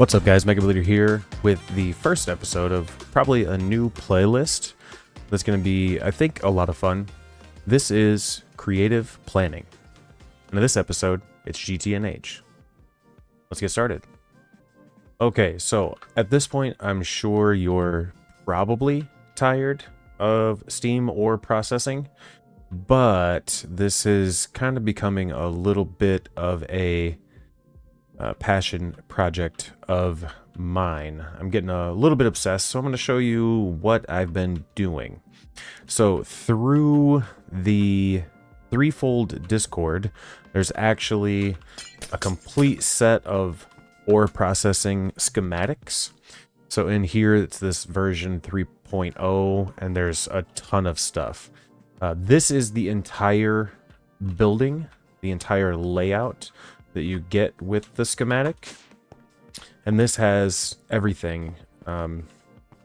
What's up, guys? MegaOreX here with the first episode of probably a new playlist that's going to be, I think, a lot of fun. This is creative planning. And in this episode, it's GTNH. Let's get started. Okay, so at this point, I'm sure you're probably tired of Steam Ore Processing, but this is kind of becoming a little bit of a passion project of mine. I'm getting a little bit obsessed, so I'm going to show you what I've been doing. So through the threefold Discord, there's actually a complete set of ore processing schematics. So in here, it's this version 3.0, and there's a ton of stuff. This is the entire building, the entire layout that you get with the schematic, and this has everything. I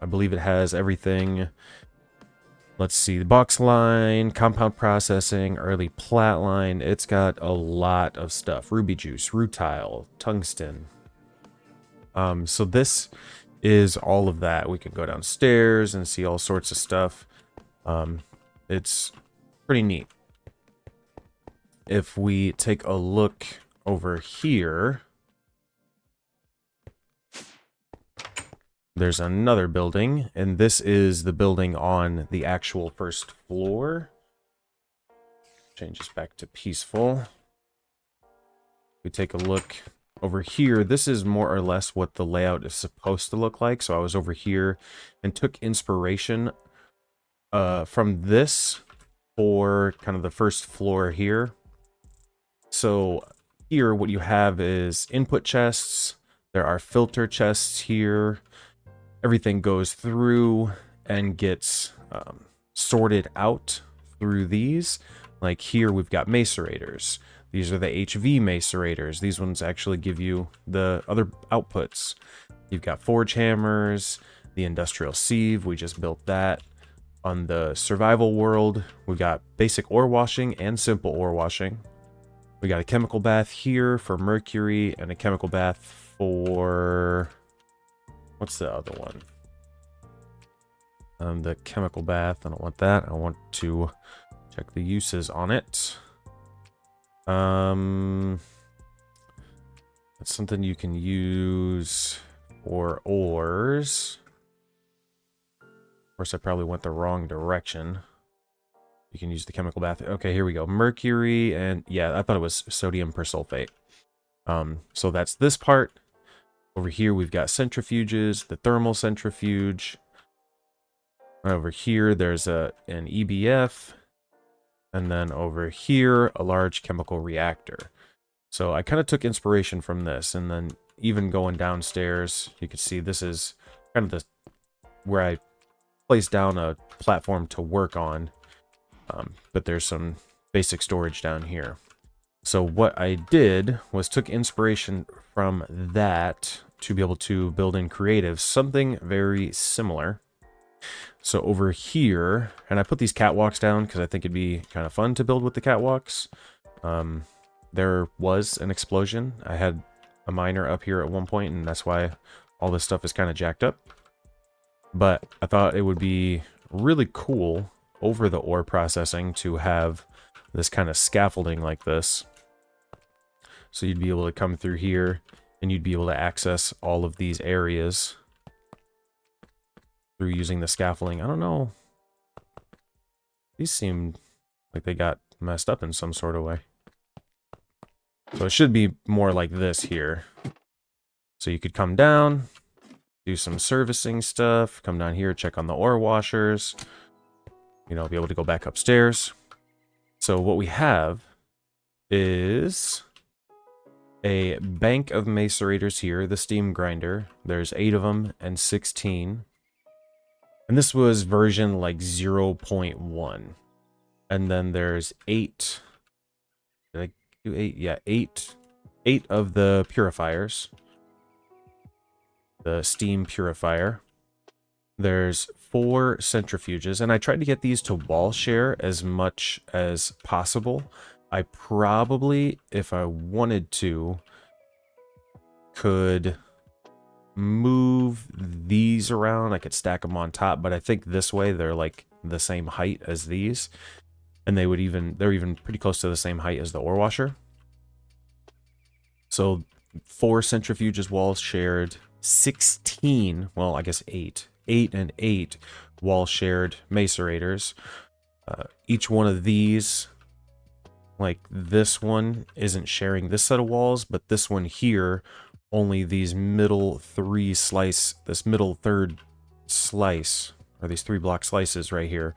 believe it has everything. Let's see, the box line, compound processing, early plat line. It's got a lot of stuff. Ruby juice, rutile, tungsten. So this is all of that. We can go downstairs and see all sorts of stuff. It's pretty neat. If we take a look over here, there's another building, and this is the building on the actual first floor. Change this back to peaceful. We take a look over here. This is more or less what the layout is supposed to look like. So I was over here and took inspiration from this for kind of the first floor here. So here, what you have is input chests. There are filter chests here. Everything goes through and gets sorted out through these. Like here, we've got macerators. These are the HV macerators. These ones actually give you the other outputs. You've got forge hammers, the industrial sieve. We just built that. On the survival world, we've got basic ore washing and simple ore washing. We got a chemical bath here for mercury and a chemical bath for... what's the other one? The chemical bath. I don't want that. I want to check the uses on it. That's something you can use for ores. Of course, I probably went the wrong direction. You can use the chemical bath. Okay, here we go. Mercury and... yeah, I thought it was sodium persulfate. So that's this part. Over here, we've got centrifuges, the thermal centrifuge. Over here, there's an EBF. And then over here, a large chemical reactor. So I kind of took inspiration from this. And then even going downstairs, you can see this is kind of the where I placed down a platform to work on. But there's some basic storage down here. So what I did was took inspiration from that to be able to build in creative something very similar. So over here, and I put these catwalks down because I think it'd be kind of fun to build with the catwalks. There was an explosion. I had a miner up here at one point, and that's why all this stuff is kind of jacked up. But I thought it would be really cool over the ore processing to have this kind of scaffolding like this. So you'd be able to come through here and you'd be able to access all of these areas through using the scaffolding. I don't know. These seem like they got messed up in some sort of way. So it should be more like this here. So you could come down, do some servicing stuff, come down here, check on the ore washers. You know, be able to go back upstairs. So what we have is a bank of macerators here, the steam grinder. There's 8 of them and 16. And this was version like 0.1. And then there's 8. Did I do 8? Yeah, 8 of the purifiers. The steam purifier. There's 4 centrifuges, and I tried to get these to wall share as much as possible. I probably, if I wanted to, could move these around. I could stack them on top, but I think this way they're like the same height as these. And they're even pretty close to the same height as the ore washer. So 4 centrifuges walls shared, 16, well, I guess 8 and 8 wall shared macerators. Each one of these, like this one isn't sharing this set of walls, but this one here, only these middle this middle third slice, or these 3 block slices right here,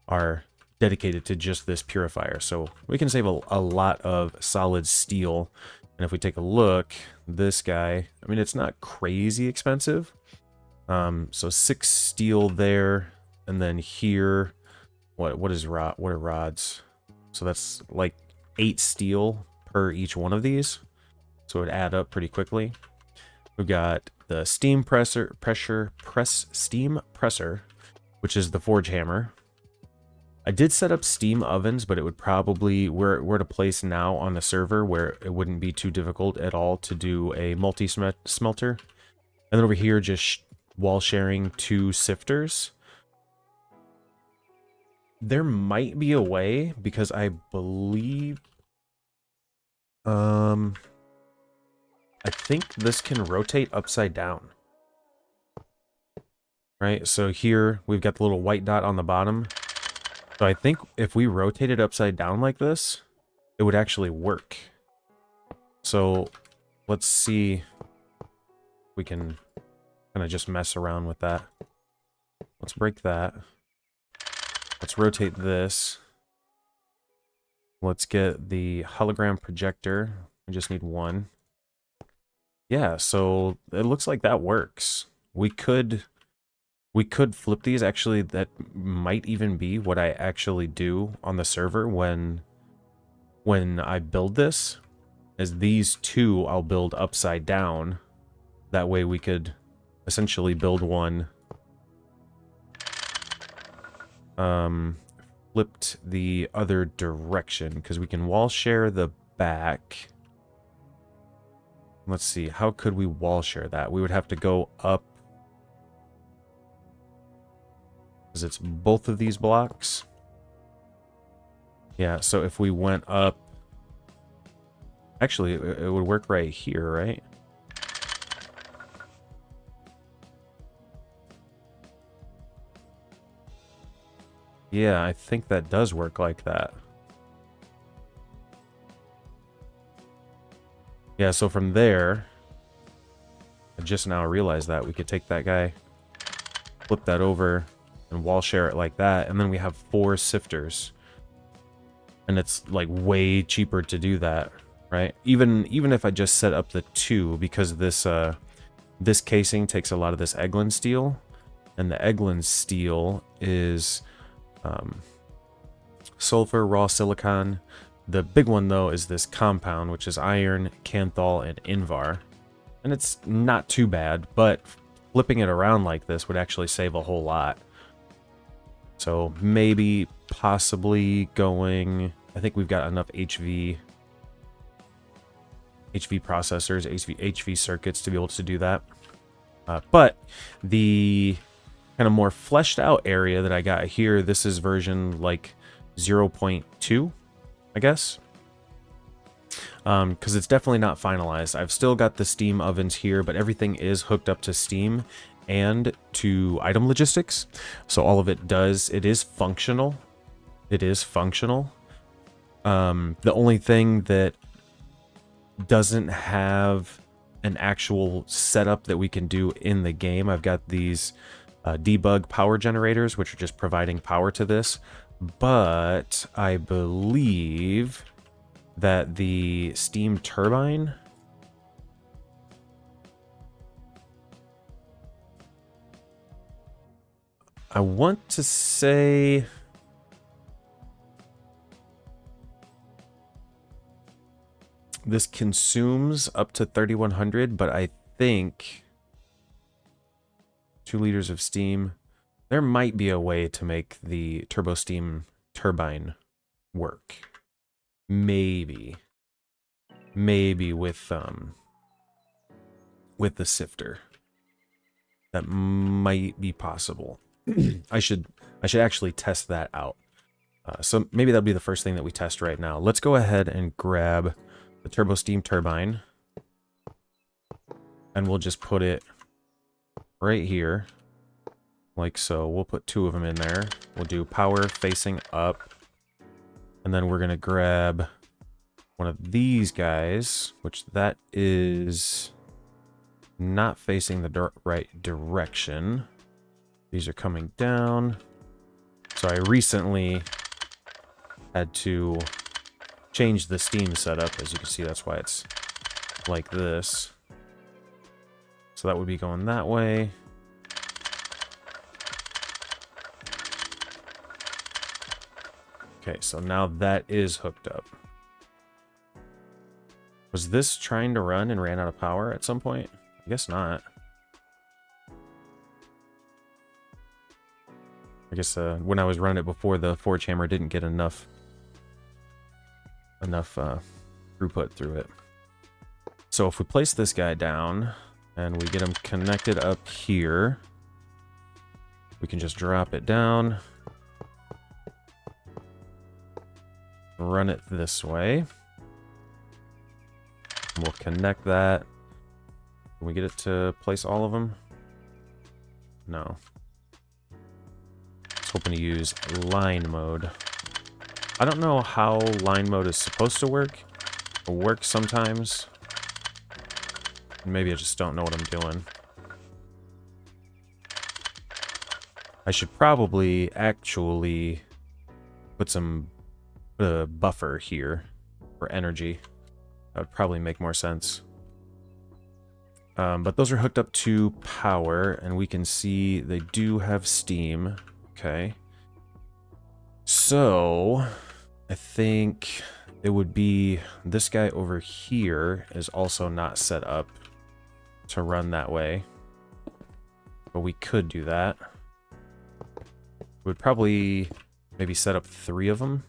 are dedicated to just this purifier. So we can save a lot of solid steel. And if we take a look, this guy, I mean, it's not crazy expensive. So 6 steel there, and then here, what are rods? So that's like 8 steel per each one of these. So it would add up pretty quickly. We've got the steam steam presser, which is the forge hammer. I did set up steam ovens, but it would probably, we're at a place now on the server where it wouldn't be too difficult at all to do a multi-smelter. And then over here, just wall sharing 2 sifters. There might be a way, because I believe, I think this can rotate upside down. Right, so here we've got the little white dot on the bottom. So I think if we rotate it upside down like this, it would actually work. So let's see if we can kind of just mess around with that. Let's break that. Let's rotate this. Let's get the hologram projector. We just need 1. Yeah, so it looks like that works. We could flip these. Actually, that might even be what I actually do on the server when I build this, is these 2 I'll build upside down. That way we could essentially build one flipped the other direction, because we can wall share the back. Let's see, how could we wall share that? We would have to go up, because it's both of these blocks. Yeah, so if we went up, actually it would work right here, right? Yeah, I think that does work like that. Yeah, so from there, I just now realized that we could take that guy, flip that over, and wall share it like that, and then we have 4 sifters. And it's like way cheaper to do that, right? Even if I just set up the 2, because this this casing takes a lot of this Eglin steel, and the Eglin steel is sulfur, raw silicon. The big one though is this compound, which is iron, canthal, and invar. And it's not too bad, but flipping it around like this would actually save a whole lot. So maybe possibly going, I think we've got enough HV processors, HV circuits to be able to do that. But the kind of more fleshed out area that I got here, this is version like 0.2, I guess. Because it's definitely not finalized. I've still got the steam ovens here, but everything is hooked up to Steam and to item logistics. So all of it is functional. It is functional. The only thing that doesn't have an actual setup that we can do in the game, I've got these debug power generators, which are just providing power to this. But I believe that the steam turbine, I want to say this consumes up to 3100, but I think 2 liters of steam. There might be a way to make the turbo steam turbine work. Maybe with the sifter. that might be possible. I should actually test that out. So maybe that'll be the first thing that we test right now. Let's go ahead and grab the turbo steam turbine, and we'll just put it right here, like so. We'll put 2 of them in there. We'll do power facing up, and then we're gonna grab one of these guys, which that is not facing the right direction. These are coming down. So I recently had to change the steam setup. As you can see, that's why it's like this. So that would be going that way. Okay, so now that is hooked up. Was this trying to run and ran out of power at some point? I guess not. I guess when I was running it before, the forge hammer didn't get enough throughput through it. So if we place this guy down and we get him connected up here, we can just drop it down, run it this way. We'll connect that. Can we get it to place all of them? No. I was hoping to use line mode. I don't know how line mode is supposed to work. It works sometimes. Maybe I just don't know what I'm doing. I should probably actually put some buffer here for energy. That would probably make more sense. But those are hooked up to power, and we can see they do have steam. Okay. So, I think it would be this guy over here is also not set up to run that way. But we could do that. We'd probably maybe set up 3 of them.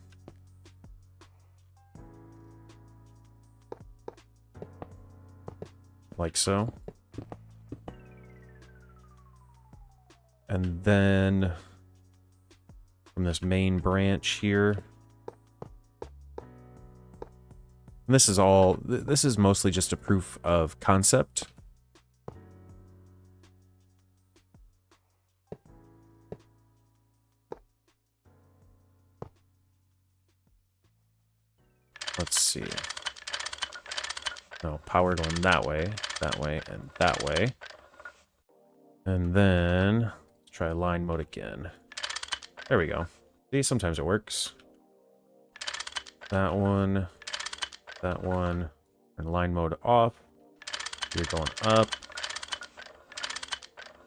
Like so. And then from this main branch here. And this is mostly just a proof of concept. Let's see. No, power going that way, and that way. And then let's try line mode again. There we go. See, sometimes it works. That one, and line mode off. You're going up.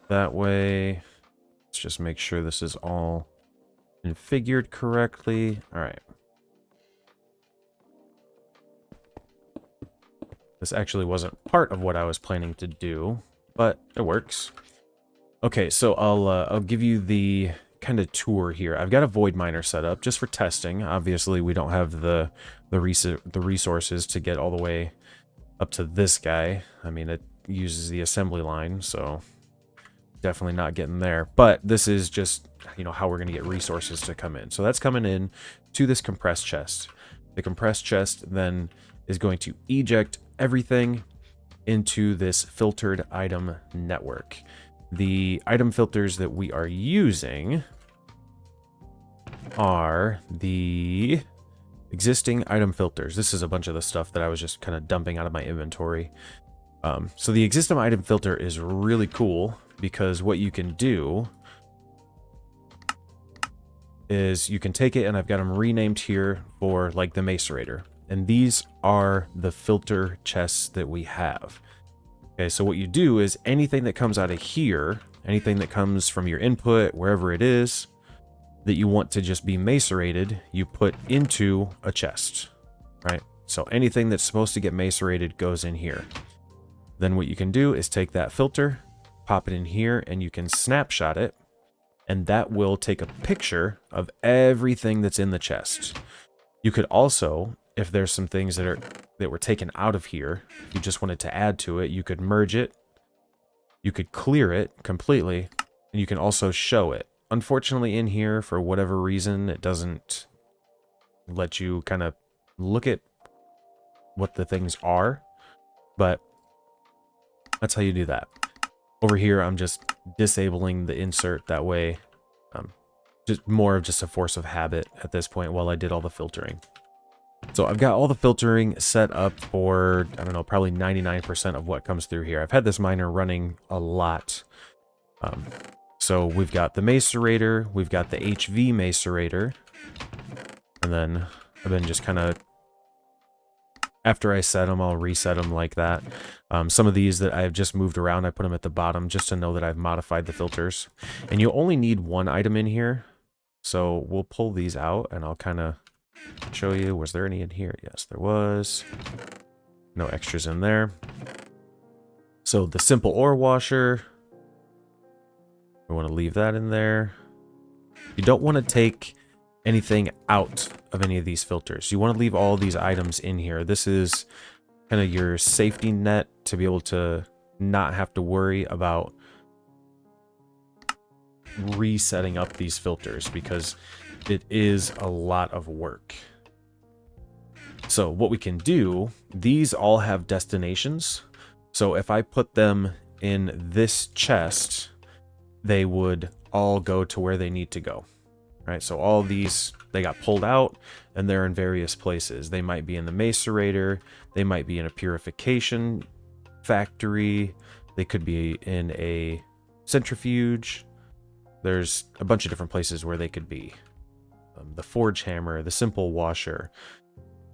That way. Let's just make sure this is all configured correctly. All right. This actually wasn't part of what I was planning to do, but it works. Okay, so I'll give you the kind of tour here. I've got a void miner set up just for testing. Obviously, we don't have the resources to get all the way up to this guy. I mean, it uses the assembly line, so definitely not getting there. But this is just, you know, how we're going to get resources to come in. So that's coming in to this compressed chest. The compressed chest then is going to eject everything into this filtered item network. The item filters that we are using are the existing item filters. This is a bunch of the stuff that I was just kind of dumping out of my inventory. So the existing item filter is really cool because what you can do is you can take it, and I've got them renamed here for like the macerator. And these are the filter chests that we have. Okay, so what you do is anything that comes out of here, anything that comes from your input, wherever it is, that you want to just be macerated, you put into a chest, right? So anything that's supposed to get macerated goes in here. Then what you can do is take that filter, pop it in here, and you can snapshot it, and that will take a picture of everything that's in the chest. You could also, if there's some things that were taken out of here, if you just wanted to add to it, you could merge it You could clear it completely, and you can also show it. Unfortunately, in here, for whatever reason, it doesn't let you kind of look at what the things are, but that's how you do that. Over here, I'm just disabling the insert. That way, just more of just a force of habit at this point while I did all the filtering. So I've got all the filtering set up for, I don't know, probably 99% of what comes through here. I've had this miner running a lot. So we've got the macerator, we've got the HV macerator, and then I've been just kind of, after I set them, I'll reset them like that. Some of these that I've just moved around, I put them at the bottom just to know that I've modified the filters. And you only need one item in here. So we'll pull these out and I'll kind of show you. Was there any in here? Yes, there was. No extras in there. So the simple ore washer, we want to leave that in there. You don't want to take anything out of any of these filters. You want to leave all these items in here. This is kind of your safety net to be able to not have to worry about resetting up these filters, because it is a lot of work. So what we can do, these all have destinations. So if I put them in this chest, they would all go to where they need to go. Right? So all these, they got pulled out and they're in various places. They might be in the macerator, they might be in a purification factory, they could be in a centrifuge. There's a bunch of different places where they could be. The forge hammer, the simple washer,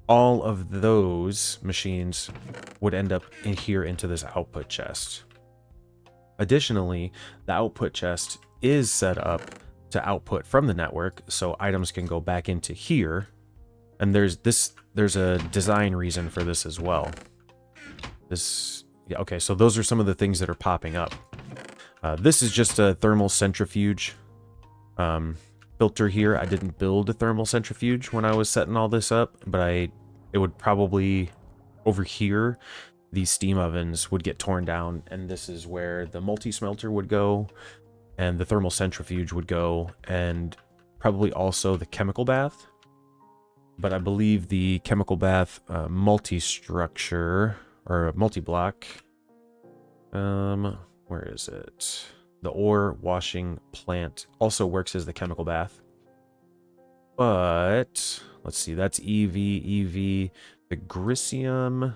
all of those machines would end up in here into this output chest. Additionally, the output chest is set up to output from the network, so items can go back into here. And there's a design reason for this as well. Yeah, okay, so those are some of the things that are popping up. This is just a thermal centrifuge filter here. I didn't build a thermal centrifuge when I was setting all this up, but it would probably, over here, these steam ovens would get torn down, and this is where the multi-smelter would go, and the thermal centrifuge would go, and probably also the chemical bath. But I believe the chemical bath multi-structure, or multi-block, where is it? The ore washing plant also works as the chemical bath. But let's see, that's EV. The Grisium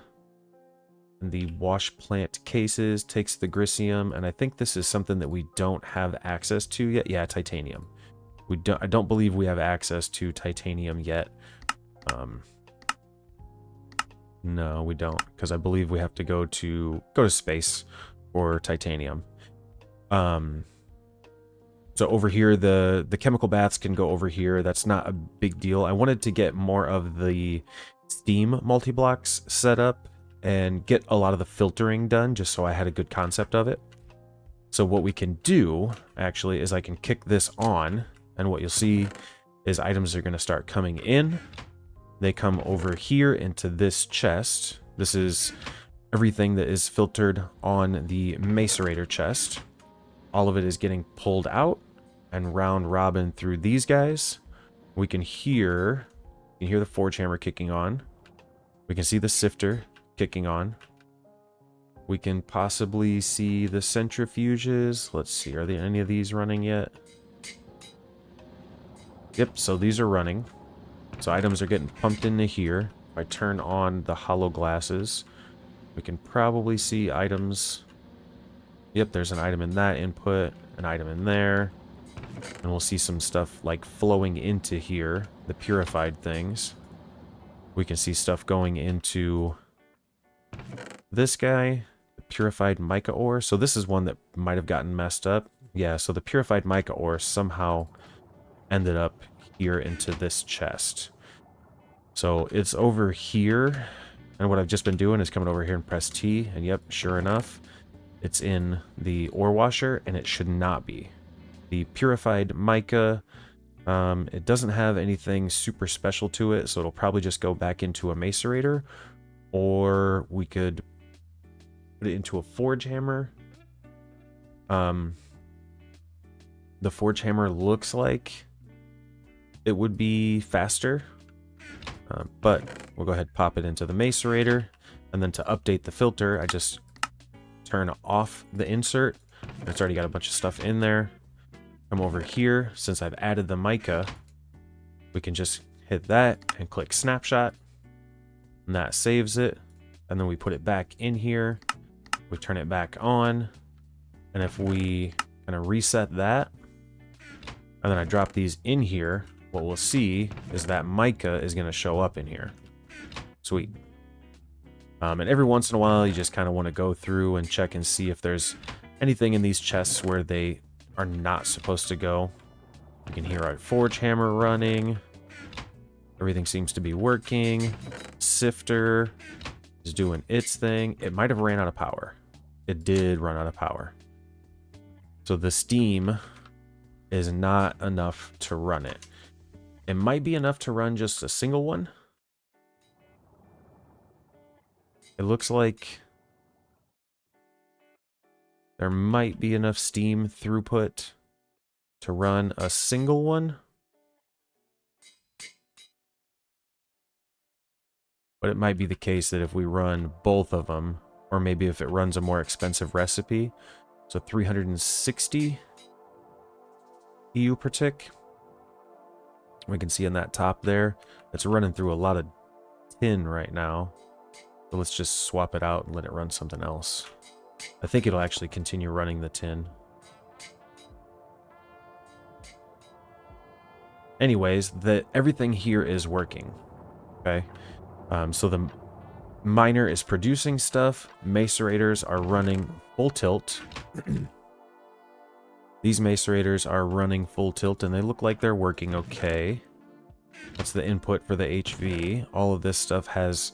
and the wash plant cases takes the Grisium, and I think this is something that we don't have access to yet. Yeah, titanium. I don't believe we have access to titanium yet. No, we don't, because I believe we have to go to space for titanium. So over here, the chemical baths can go over here. That's not a big deal. I wanted to get more of the steam multi-blocks set up and get a lot of the filtering done, just so I had a good concept of it. So what we can do, actually, is I can kick this on, and what you'll see is items are going to start coming in. They come over here into this chest. This is everything that is filtered on the macerator chest. All of it is getting pulled out and round robin through these guys. We can hear the forge hammer kicking on. We can see the sifter kicking on. We can possibly see the centrifuges. Let's see, are there any of these running yet? Yep, so these are running. So items are getting pumped into here. If I turn on the hollow glasses, we can probably see items. Yep, there's an item in that input, an item in there. And we'll see some stuff like flowing into here, the purified things. We can see stuff going into this guy, the purified mica ore. So this is one that might have gotten messed up. Yeah, so the purified mica ore somehow ended up here into this chest. So it's over here, and what I've just been doing is coming over here and press T, and yep, sure enough, it's in the ore washer, and it should not be. The purified mica, it doesn't have anything super special to it, so it'll probably just go back into a macerator, or we could put it into a forge hammer. The forge hammer looks like it would be faster, but we'll go ahead and pop it into the macerator, and then to update the filter, I just turn off the insert. It's already got a bunch of stuff in there. Come over here, since I've added the mica, we can just hit that and click snapshot, and that saves it. And then we put it back in here, we turn it back on, and if we kind of reset that, and then I drop these in here, what we'll see is that mica is going to show up in here. Sweet. And every once in a while, you just kind of want to go through and check and see if there's anything in these chests where they are not supposed to go. You can hear our forge hammer running. Everything seems to be working. Sifter is doing its thing. It might have ran out of power. It did run out of power. So the steam is not enough to run it. It might be enough to run just a single one. It looks like there might be enough steam throughput to run a single one. But it might be the case that if we run both of them, or maybe if it runs a more expensive recipe, so 360 EU per tick. We can see in that top there, it's running through a lot of tin right now. So let's just swap it out and let it run something else. I think it'll actually continue running the tin. Anyways, everything here is working. Okay. So the miner is producing stuff. Macerators are running full tilt. These macerators are running full tilt and they look like they're working okay. That's the input for the HV. All of this stuff has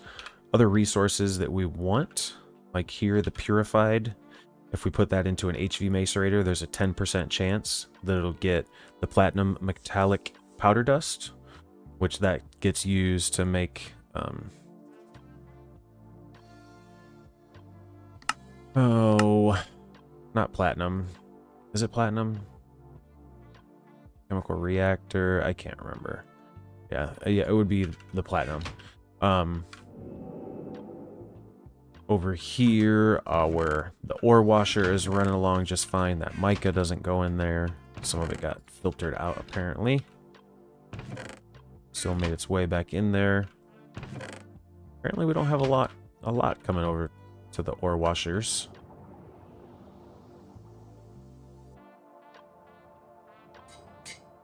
other resources that we want. Like here, the purified. If we put that into an HV macerator, there's a 10% chance that it'll get the platinum metallic powder dust, which that gets used to make not platinum. Is it platinum? Chemical reactor. I can't remember. Yeah, it would be the platinum. Over here, where the ore washer is running along just fine. That mica doesn't go in there. Some of it got filtered out, apparently. Still made its way back in there. Apparently, we don't have a lot coming over to the ore washers.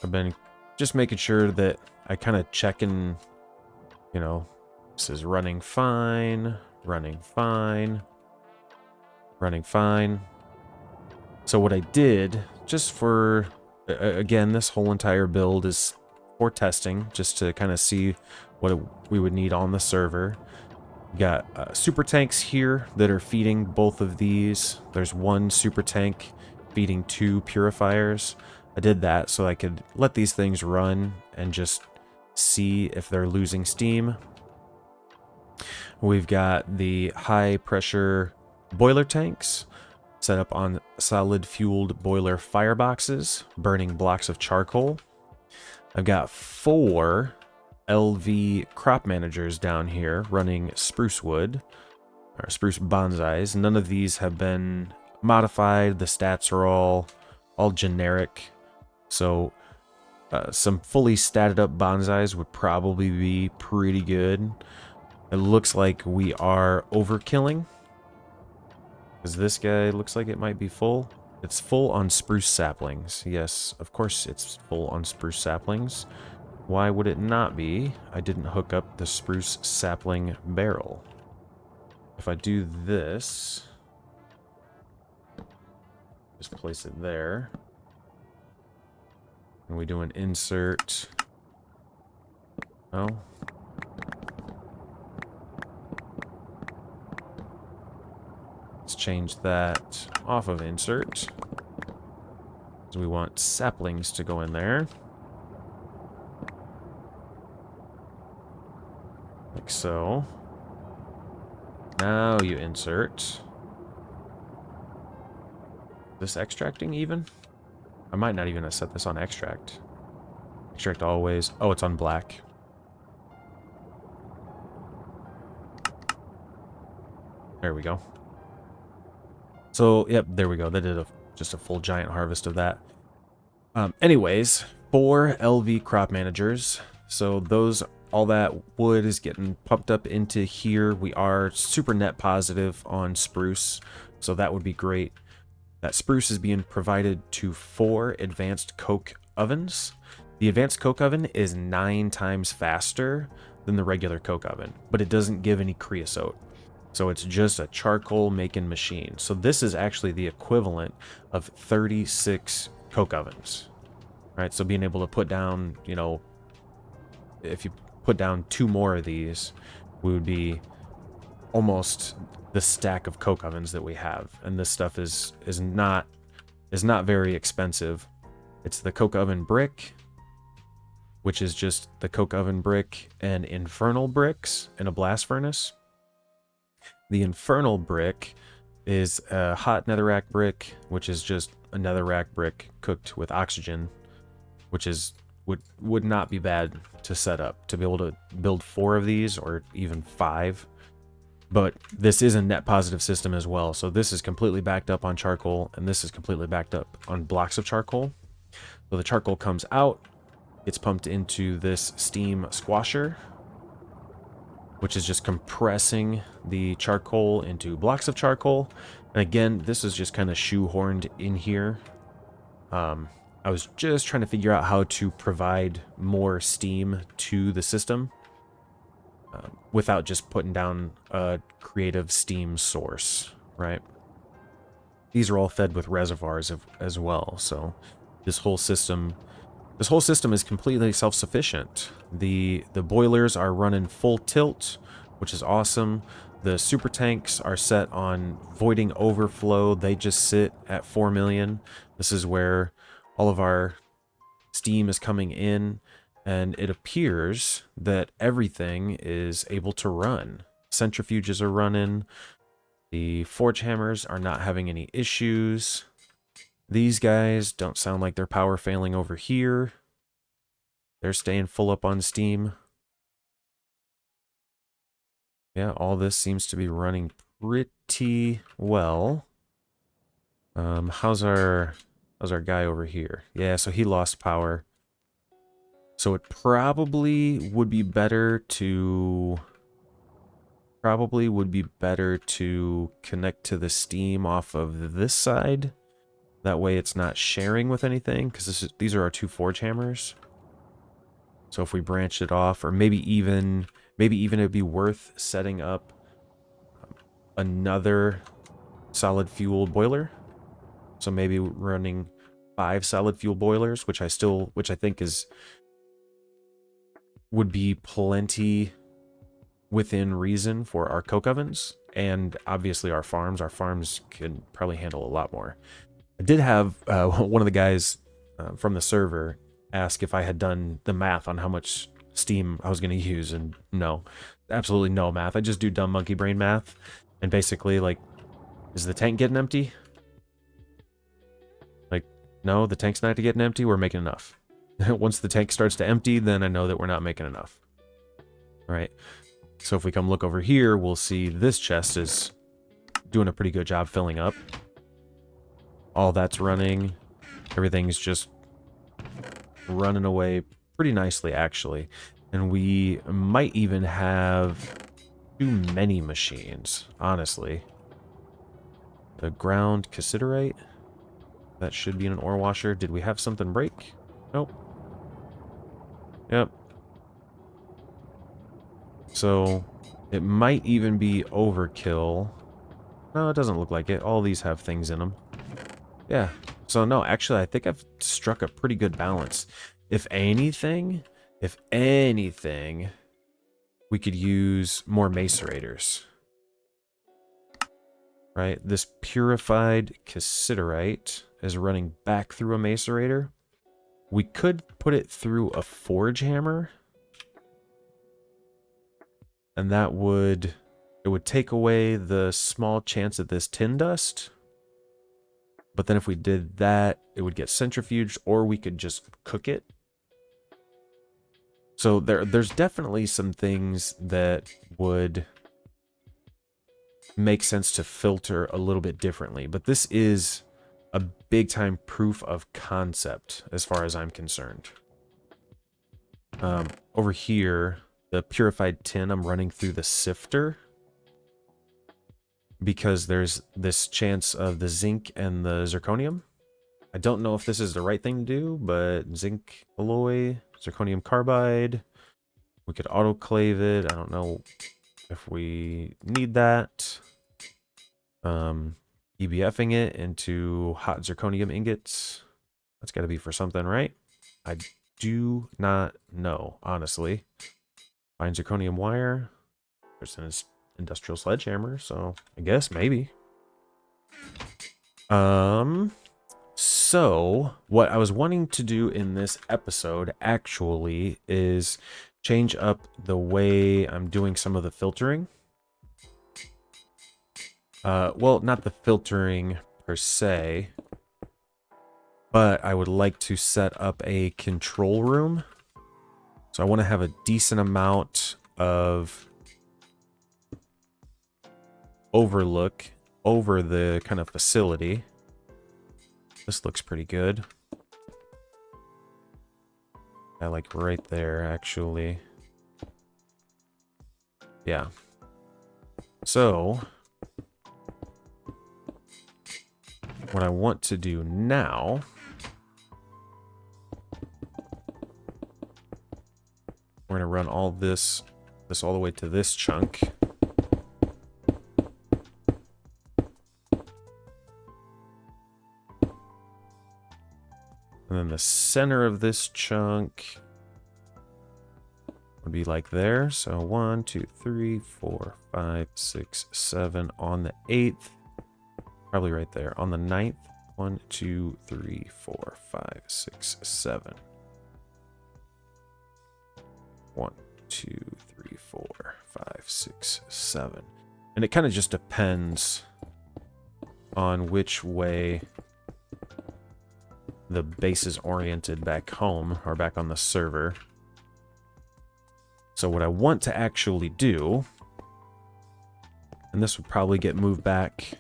I've been just making sure that I kind of check and, you know, this is running fine, running fine, running fine. So what I did, just for, again, this whole entire build is for testing, just to kind of see what we would need on the server. We got super tanks here that are feeding both of these. There's one super tank feeding 2 purifiers. I did that so I could let these things run and just see if they're losing steam. We've got the high pressure boiler tanks set up on solid fueled boiler fireboxes, burning blocks of charcoal. I've got 4 LV crop managers down here running spruce wood, or spruce bonsais. None of these have been modified. The stats are all generic. So some fully statted up bonsais would probably be pretty good. It looks like we are overkilling, because this guy looks like it might be full. It's full on spruce saplings. Yes, of course it's full on spruce saplings. Why would it not be? I didn't hook up the spruce sapling barrel. If I do this, just place it there. And we do an insert. Oh. Let's change that off of insert. So we want saplings to go in there. Like so. Now you insert. this extracting even? I might not even have set this on extract. Extract always. Oh, it's on black. There we go. So, yep, there we go. That did just a full giant harvest of that. Anyways, 4 LV crop managers. So those, all that wood is getting pumped up into here. We are super net positive on spruce, so that would be great. That spruce is being provided to 4 advanced coke ovens. The advanced coke oven is 9 times faster than the regular coke oven, but it doesn't give any creosote. So it's just a charcoal making machine. So this is actually the equivalent of 36 coke ovens, right? So being able to put down, you know, if you put down 2 more of these, we would be almost the stack of coke ovens that we have. And this stuff is not very expensive. It's the coke oven brick, which is just the coke oven brick and infernal bricks in a blast furnace. The infernal brick is a hot netherrack brick, which is just a netherrack brick cooked with oxygen, which is would not be bad to set up to be able to build 4 of these or even 5. But this is a net positive system as well, so this is completely backed up on charcoal, and this is completely backed up on blocks of charcoal. So the charcoal comes out, it's pumped into this steam squasher, which is just compressing the charcoal into blocks of charcoal. And again, this is just kind of shoehorned in here. I was just trying to figure out how to provide more steam to the system without just putting down a creative steam source, right? These are all fed with reservoirs as well, so this whole system is completely self-sufficient. The boilers are running full tilt, which is awesome. The super tanks are set on voiding overflow. They just sit at 4 million. This is where all of our steam is coming in, and it appears that everything is able to run. Centrifuges are running. The forge hammers are not having any issues. These guys don't sound like they're power failing over here. They're staying full up on steam. Yeah, all this seems to be running pretty well. How's our guy over here? Yeah, so he lost power. So it probably would be better to connect to the steam off of this side. That way it's not sharing with anything, because these are our 2 forge hammers. So if we branched it off, or maybe even it'd be worth setting up another solid fuel boiler. So maybe running 5 solid fuel boilers, which I think would be plenty within reason for our coke ovens, and obviously our farms. Our farms can probably handle a lot more. I did have one of the guys from the server ask if I had done the math on how much steam I was going to use, and no, absolutely no math. I just do dumb monkey brain math, and basically, like, is the tank getting empty? Like, no, the tank's not getting empty, we're making enough. Once the tank starts to empty, then I know that we're not making enough. All right, so if we come look over here, we'll see this chest is doing a pretty good job filling up. All that's running. Everything's just running away pretty nicely, actually. And we might even have too many machines, honestly. The ground cassiterite. That should be in an ore washer. Did we have something break? Nope. Yep. So it might even be overkill. No, it doesn't look like it. All these have things in them. Yeah. So no, actually, I think I've struck a pretty good balance. If anything, we could use more macerators. Right? This purified cassiterite is running back through a macerator. We could put it through a forge hammer. And that it would take away the small chance of this tin dust. But then if we did that, it would get centrifuged, or we could just cook it. So there's definitely some things that would make sense to filter a little bit differently. But this is a big time proof of concept as far as I'm concerned. Over here, the purified tin, I'm running through the sifter because there's this chance of the zinc and the zirconium. I don't know if this is the right thing to do, but zinc alloy, zirconium carbide, we could autoclave it. I don't know if we need that. EBFing it into hot zirconium ingots. That's got to be for something, right? I do not know, honestly. Fine zirconium wire. There's an industrial sledgehammer, so I guess maybe. So what I was wanting to do in this episode actually is change up the way I'm doing some of the filtering. Well, not the filtering per se, but I would like to set up a control room. So I want to have a decent amount of overlook over the kind of facility. This looks pretty good. I like right there, actually. Yeah. So what I want to do now, we're going to run all this all the way to this chunk. And then the center of this chunk would be like there. So 1, 2, 3, 4, 5, 6, 7 on the 8th. Probably right there. On the 9th. 1, 2, 3, 4, 5, 6, 7. 1, 2, 3, 4, 5, 6, 7. And it kind of just depends on which way the base is oriented back home or back on the server. So what I want to actually do, and this would probably get moved back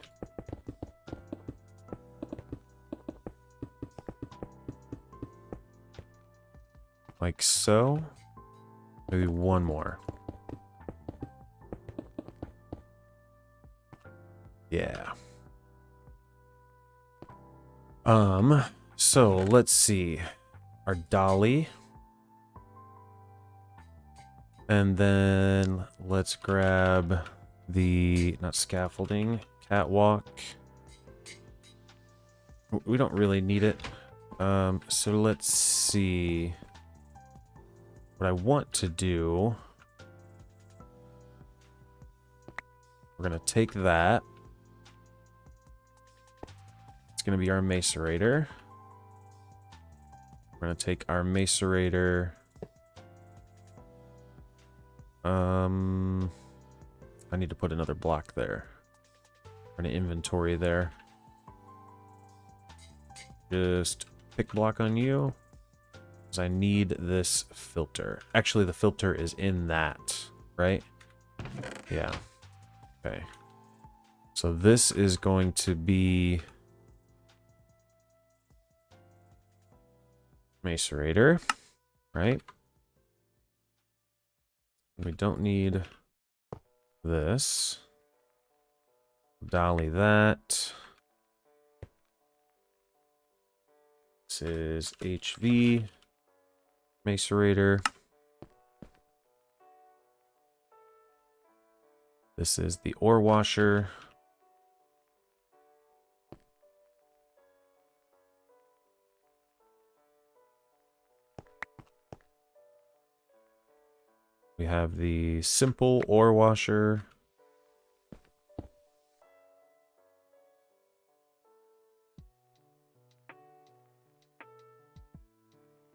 like so. Maybe one more. Yeah. So let's see. Our dolly. And then let's grab the, not scaffolding, catwalk. We don't really need it. So let's see. What I want to do, we're going to take that. It's going to be our macerator. We're going to take our macerator. I need to put another block there. Or an inventory there. Just pick block on you. Because I need this filter. Actually, the filter is in that, right? Yeah. Okay. So this is going to be macerator, right? We don't need this. Dolly that. This is HV macerator. This is the ore washer. We have the simple ore washer.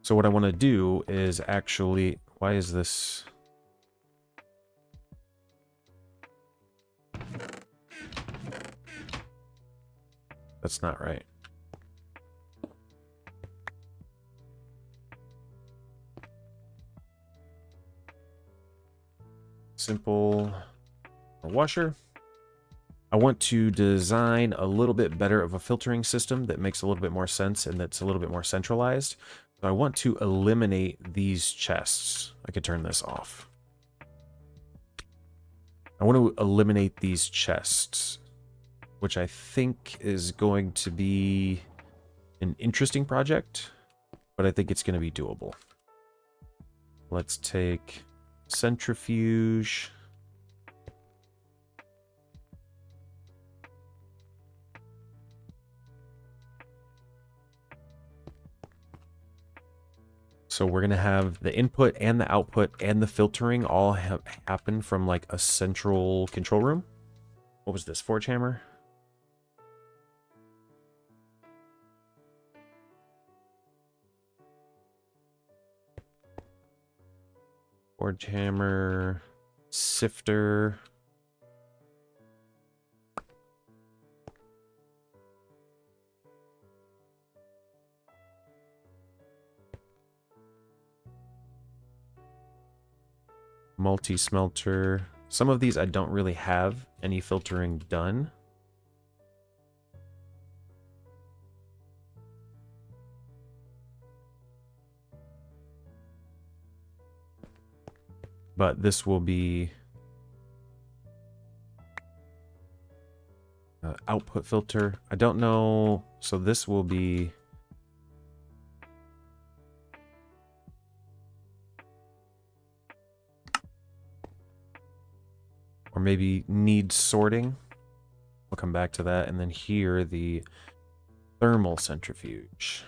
So what I want to do is actually, why is this? That's not right. Simple washer. I want to design a little bit better of a filtering system that makes a little bit more sense and that's a little bit more centralized. So I want to eliminate these chests. I could turn this off. I want to eliminate these chests, which I think is going to be an interesting project, but I think it's going to be doable. Let's take centrifuge. So we're going to have the input and the output and the filtering all happen from like a central control room. What was this? Forge hammer? Forge hammer, sifter. Multi-smelter. Some of these I don't really have any filtering done. But this will be output filter. I don't know. So this will be or maybe needs sorting. We'll come back to that. And then here, the thermal centrifuge.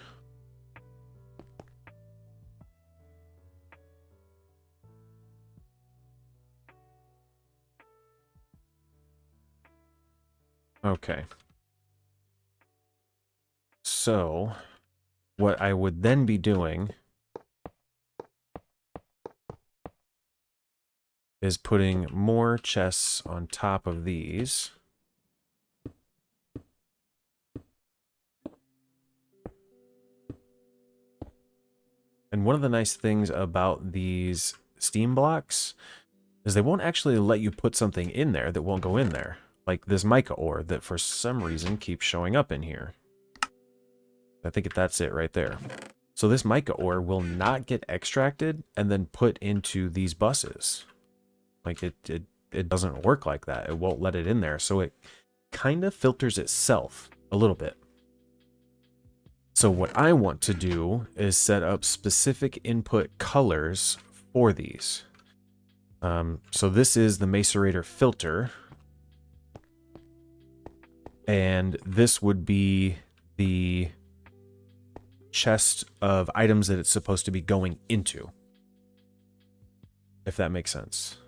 Okay. So what I would then be doing is putting more chests on top of these. And one of the nice things about these steam blocks is they won't actually let you put something in there that won't go in there. Like this mica ore that for some reason keeps showing up in here. I think that's it right there. So this mica ore will not get extracted and then put into these buses. Like it doesn't work like that. It won't let it in there. So it kind of filters itself a little bit. So what I want to do is set up specific input colors for these. So this is the macerator filter. And this would be the chest of items that it's supposed to be going into. If that makes sense.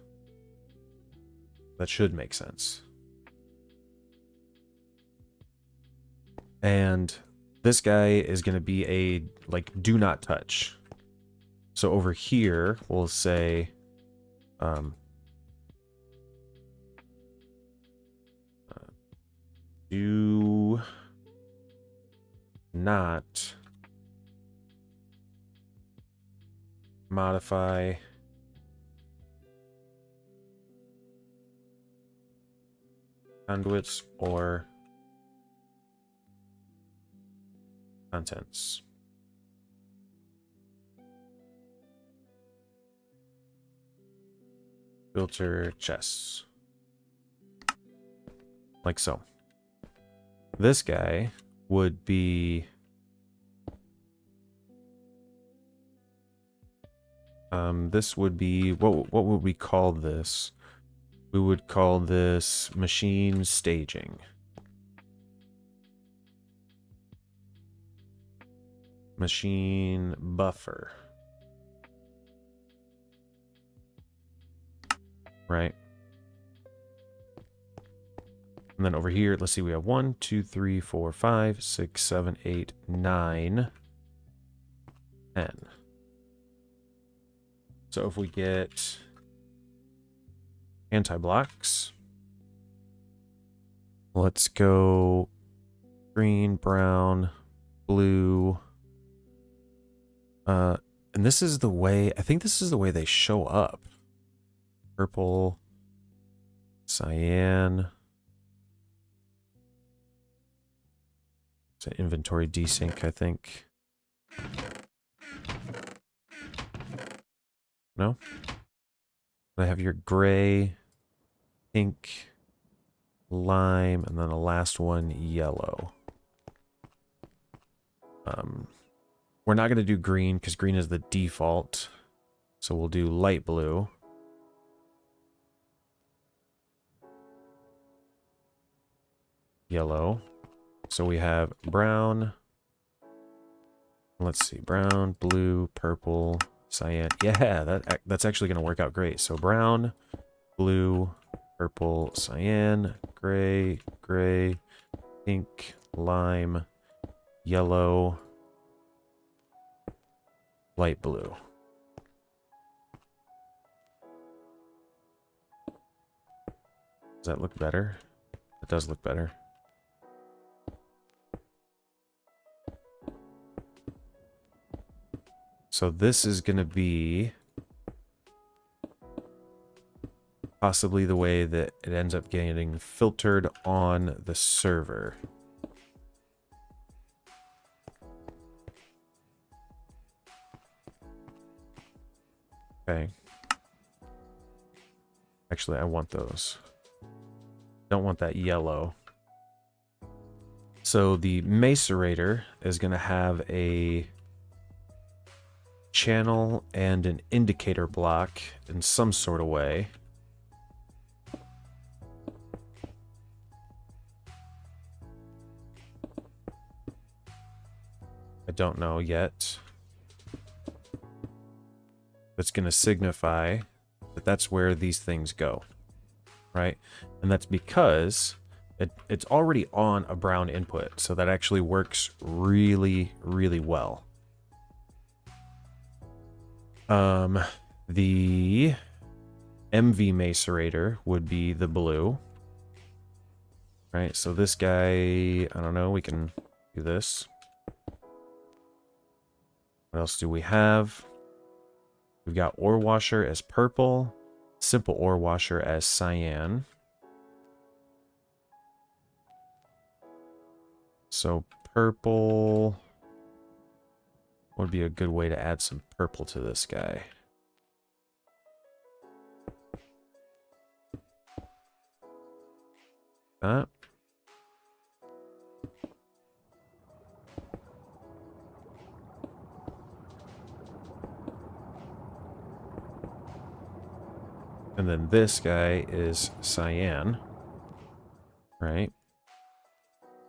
That should make sense. And this guy is going to be a, like, do not touch. So over here, we'll say, do not modify conduits or contents. Filter chests. Like so. This guy would be this would be what would we call this? We would call this machine staging. Machine buffer. Right? And then over here, let's see, we have 1, 2, 3, 4, 5, 6, 7, 8, 9, 10. So if we get anti-blocks, let's go green, brown, blue. And this is the way, I think this is the way they show up. purple, cyan. It's an inventory desync, I think. No? I have your gray, pink, lime, and then the last one, yellow. We're not going to do green because green is the default. So we'll do light blue. Yellow. So we have brown. Let's see, brown, blue, purple, cyan. Yeah, that's actually going to work out great. So brown, blue, purple, cyan, gray, gray, pink, lime, yellow, light blue. Does that look better? It does look better. So this is going to be possibly the way that it ends up getting filtered on the server. Okay. Actually, I want those. Don't want that yellow. So the macerator is going to have a channel and an indicator block in some sort of way. I don't know yet. That's going to signify that that's where these things go, right? And that's because it's already on a brown input, so that actually works really, really well. The MV macerator would be the blue. Right, so this guy, I don't know, we can do this. What else do we have? We've got ore washer as purple, simple ore washer as cyan. So purple would be a good way to add some purple to this guy. That. And then this guy is cyan. Right?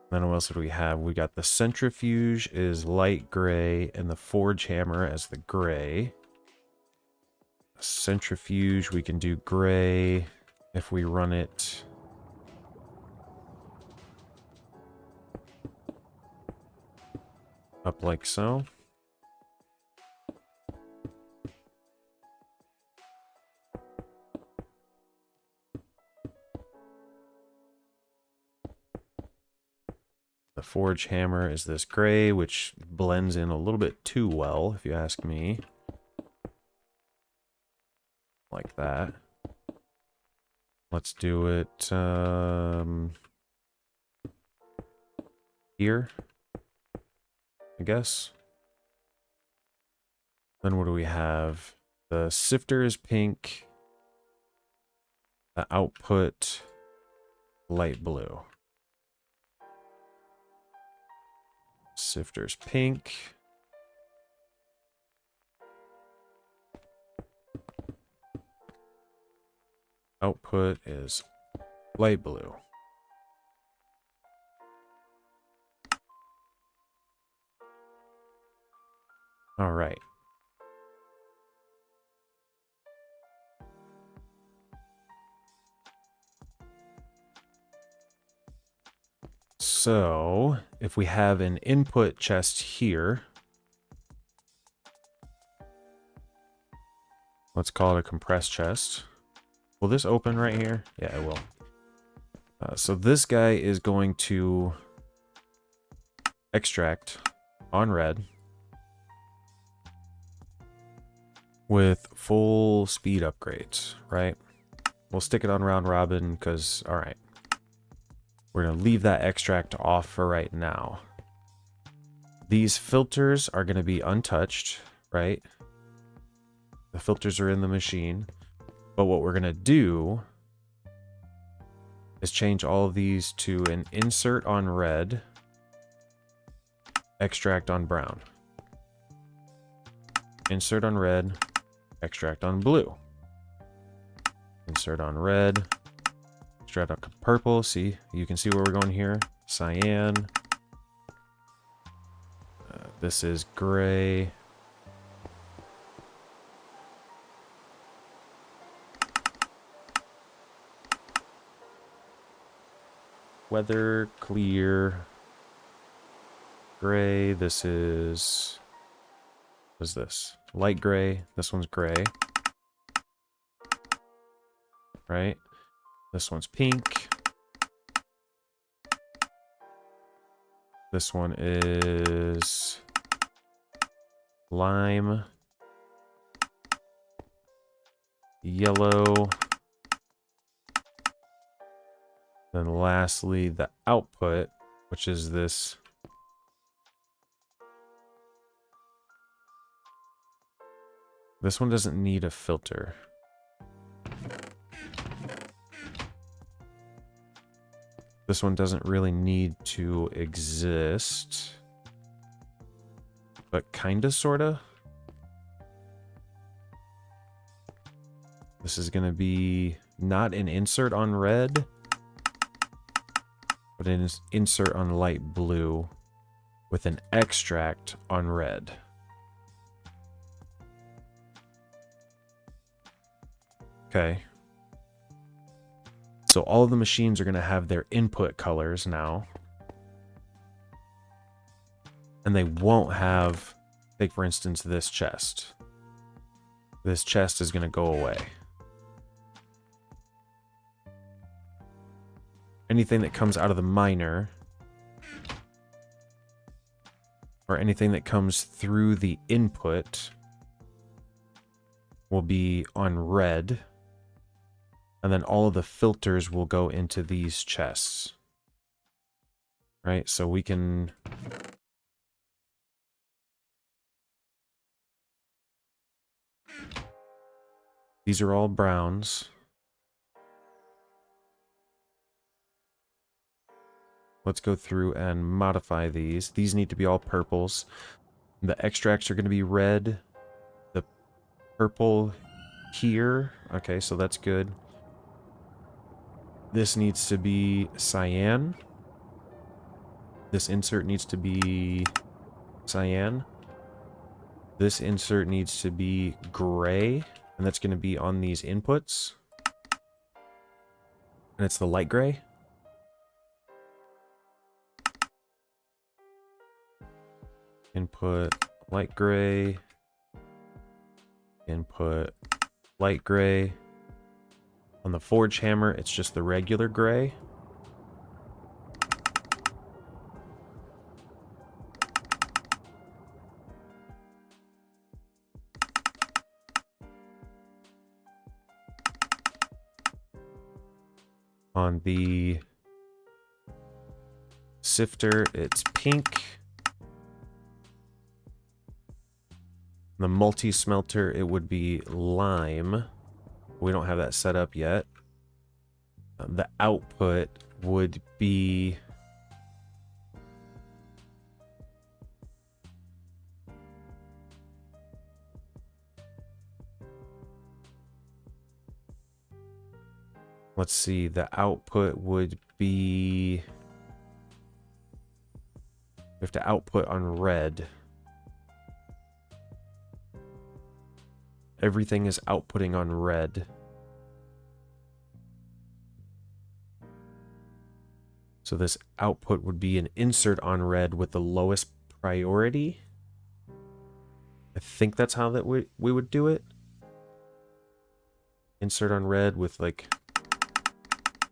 Then what else do we have? We got the centrifuge is light gray and the forge hammer as the gray. Centrifuge, we can do gray if we run it. Up like so. The forge hammer is this gray, which blends in a little bit too well, if you ask me. Like that. Let's do it here, I guess. Then what do we have? The sifter is pink. The output, light blue. Sifter's pink. Output is light blue. All right. So, if we have an input chest here, let's call it a compressed chest. Will this open right here? Yeah, it will. So this guy is going to extract on red with full speed upgrades, right? we'll stick it on round robin because, all right. We're going to leave that extract off for right now. These filters are going to be untouched, right? The filters are in the machine. But what we're going to do is change all of these to an insert on red, extract on brown. Insert on red, extract on blue. Insert on red, extract on purple. See, you can see where we're going here. Cyan. This is gray. Weather, clear. Gray, this is... What is this? Light gray. This one's gray. Right? This one's pink. This one is... lime. Yellow. Then lastly, the output, which is this. This one doesn't need a filter. This one doesn't really need to exist. But kinda, sorta. This is gonna be not an insert on red, but an insert on light blue with an extract on red. Okay. So all of the machines are going to have their input colors now. And they won't have, take for instance, this chest. This chest is going to go away. Anything that comes out of the miner, or anything that comes through the input, will be on red. And then all of the filters will go into these chests. Right? So we can... These are all browns. Let's go through and modify these. These need to be all purples. The extracts are going to be red. The purple here. Okay, so that's good. This needs to be cyan. This insert needs to be cyan. This insert needs to be gray, and that's going to be on these inputs. And it's the light gray. Input light gray. Input light gray. On the forge hammer, it's just the regular gray. On the sifter, it's pink. The multi-smelter, it would be lime. We don't have that set up yet. The output would be... Let's see, the output would be... We have to output on red. Everything is outputting on red. So this output would be an insert on red with the lowest priority. I think that's how that we would do it. Insert on red with like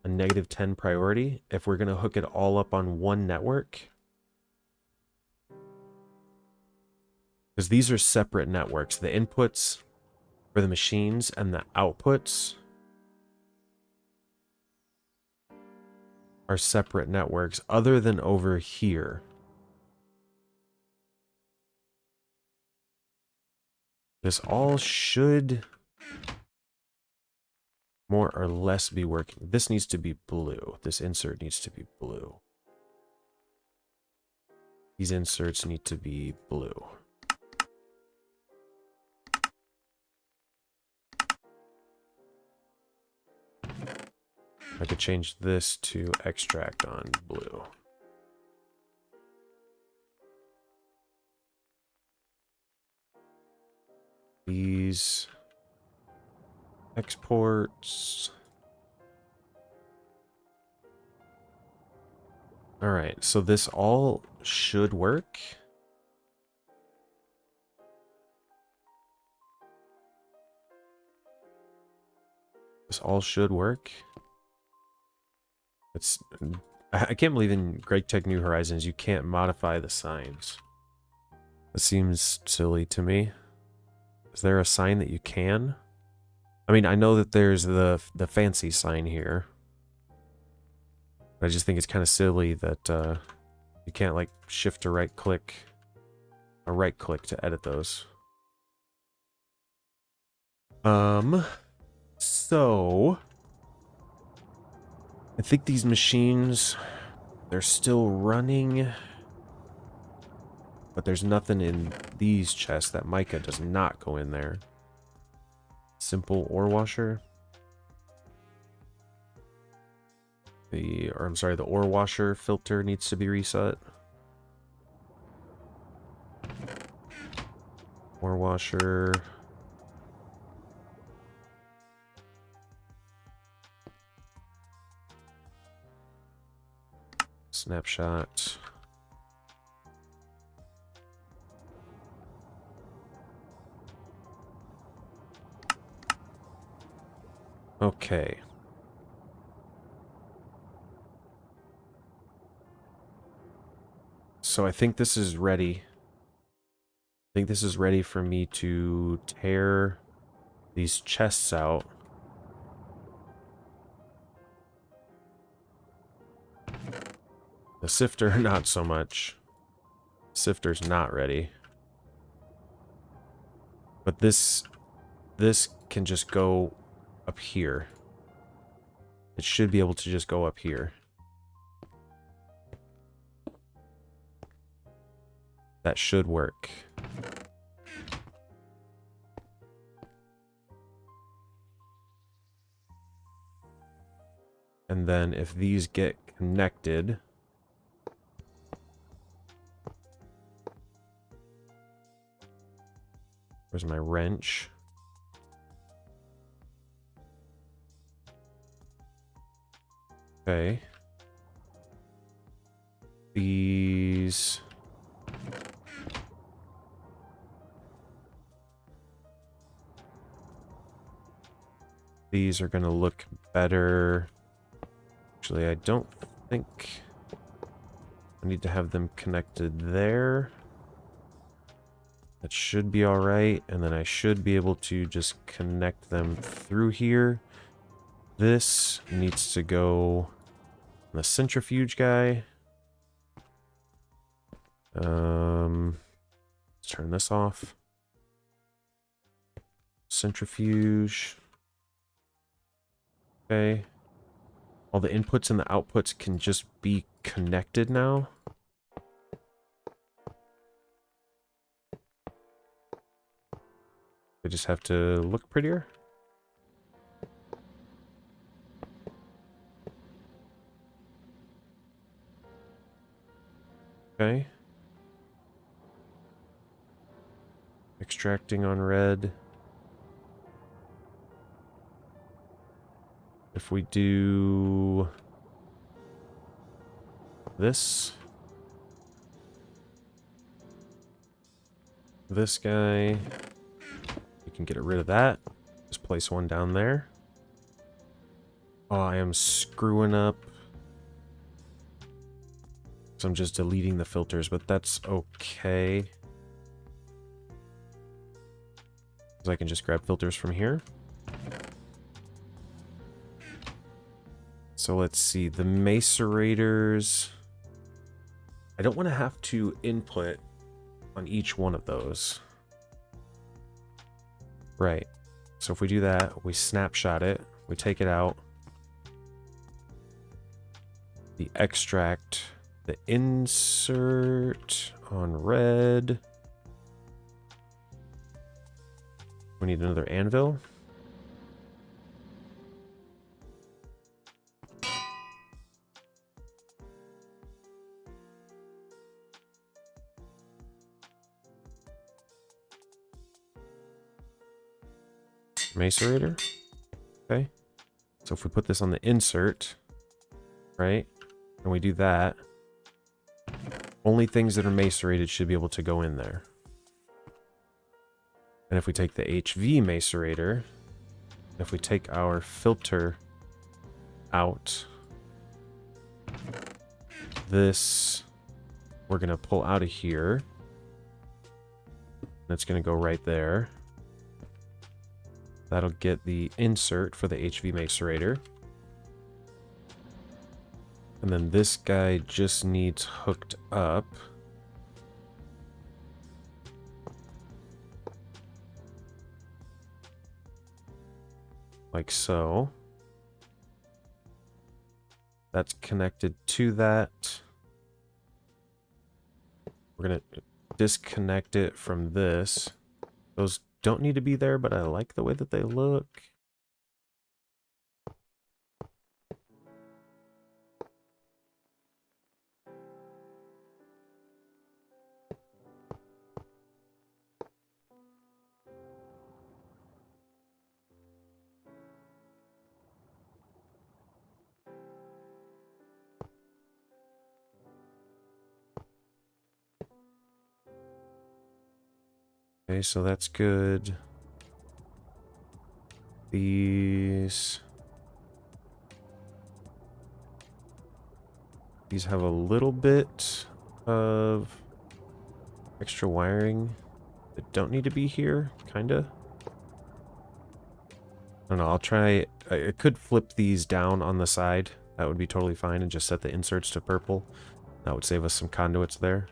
a -10 priority if we're going to hook it all up on one network. Because these are separate networks. The inputs for the machines and the outputs are separate networks other than over here. This all should more or less be working. This needs to be blue. This insert needs to be blue. These inserts need to be blue. I could change this to extract on blue. These exports. All right, so this all should work. This all should work. It's, I can't believe in GregTech New Horizons you can't modify the signs. That seems silly to me. Is there a sign that you can? I mean, I know that there's the fancy sign here. I just think it's kind of silly that you can't like shift or right click to edit those. So I think these machines, they're still running, but there's nothing in these chests. That mica does not go in there. Simple ore washer. The ore washer filter needs to be reset. Ore washer. Snapshot. Okay. So I think this is ready. I think this is ready for me to tear these chests out. The sifter, not so much. Sifter's not ready. But this can just go up here. It should be able to just go up here. That should work. And then if these get connected, where's my wrench? Okay. These... These are going to look better. Actually, I don't think I need to have them connected there. That should be all right. And then I should be able to just connect them through here. This needs to go on the centrifuge guy. Let's turn this off. Centrifuge. Okay. All the inputs and the outputs can just be connected now. They just have to look prettier. Okay. Extracting on red. If we do this guy, we can get rid of that. Just place one down there. Oh, I am screwing up. So I'm just deleting the filters, but that's okay. So I can just grab filters from here. So let's see, the macerators. I don't want to have to input on each one of those. Right. So if we do that, we snapshot it, we take it out. The extract, the insert on red. We need another anvil. Macerator. Okay. So if we put this on the insert, right, and we do that, only things that are macerated should be able to go in there. And if we take the HV macerator, if we take our filter out, this we're going to pull out of here. That's going to go right there. That'll get the insert for the HV macerator. And then this guy just needs hooked up. Like so. That's connected to that. We're going to disconnect it from this. Those don't need to be there, but I like the way that they look. Okay, so that's good. These have a little bit of extra wiring that don't need to be here, kinda. I don't know, I'll try. I could flip these down on the side. That would be totally fine, and just set the inserts to purple. That would save us some conduits there.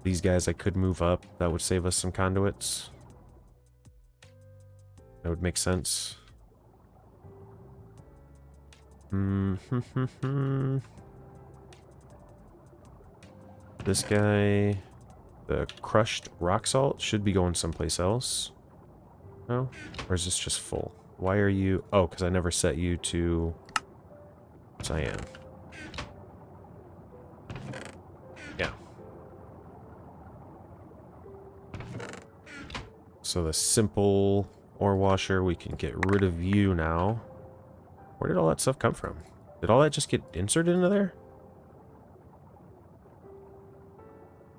These guys I could move up. That would save us some conduits. That would make sense. This guy, the crushed rock salt, should be going someplace else. No? Or is this just full? Why are you... Oh, because I never set you to cyan. Yeah. So the simple ore washer, we can get rid of you now. Where did all that stuff come from? Did all that just get inserted into there?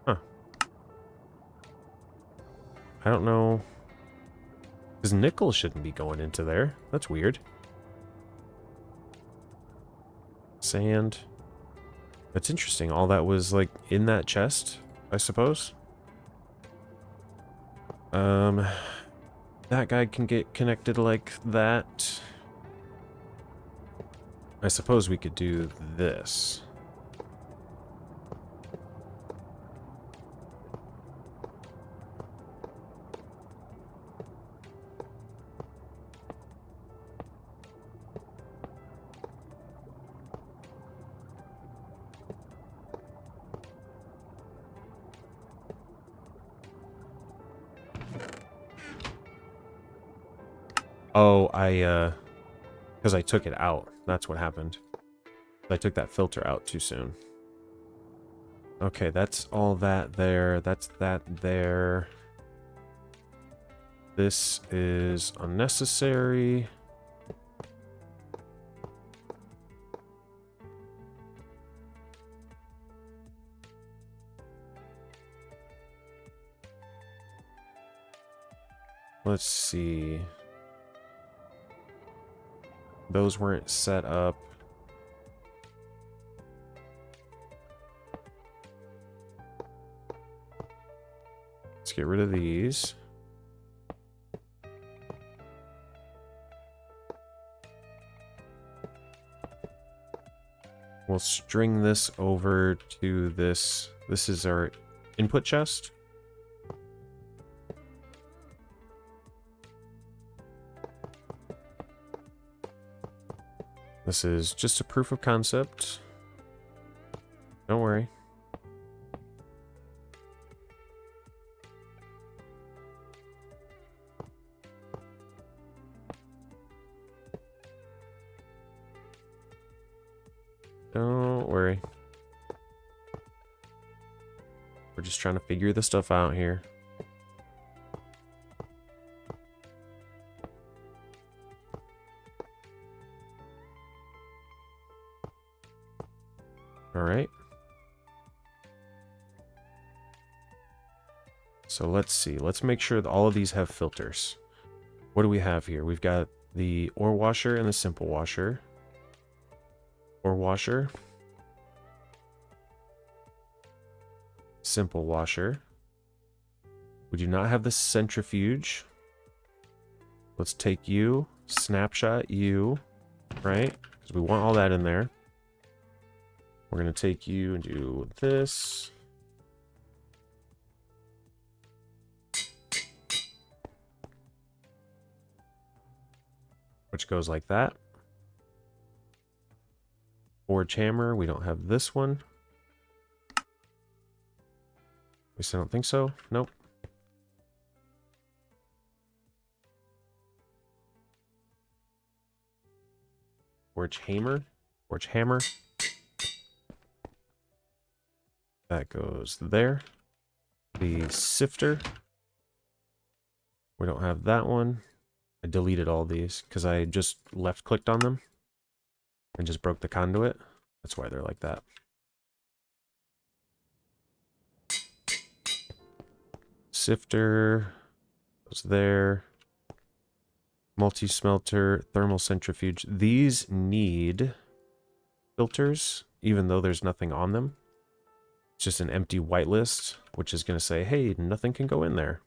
Huh. I don't know. Because nickel shouldn't be going into there. That's weird. Sand. That's interesting. All that was, like, in that chest, I suppose. That guy can get connected like that. I suppose we could do this. Oh, because I took it out. That's what happened. I took that filter out too soon. Okay, that's all that there. That's that there. This is unnecessary. Let's see. Those weren't set up. Let's get rid of these. We'll string this over to this. This is our input chest. This is just a proof of concept. Don't worry. Don't worry. We're just trying to figure the stuff out here. All right. So let's see. Let's make sure that all of these have filters. What do we have here? We've got the ore washer and the simple washer. Ore washer. Simple washer. We do not have the centrifuge. Let's take you, snapshot you, right? Because we want all that in there. We're going to take you and do this. Which goes like that. Forge hammer, we don't have this one. At least I don't think so. Nope. Forge hammer. Forge hammer. That goes there. The sifter. We don't have that one. I deleted all these because I just left clicked on them and just broke the conduit. That's why they're like that. Sifter goes there. Multi-smelter, thermal centrifuge. These need filters, even though there's nothing on them. It's just an empty whitelist, which is going to say, hey, nothing can go in there.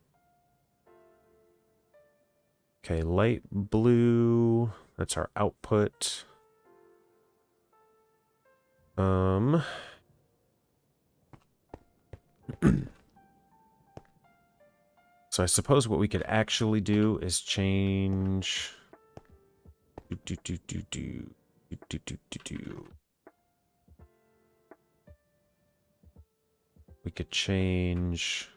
Okay, light blue. That's our output. So I suppose what we could actually do is change. We could change.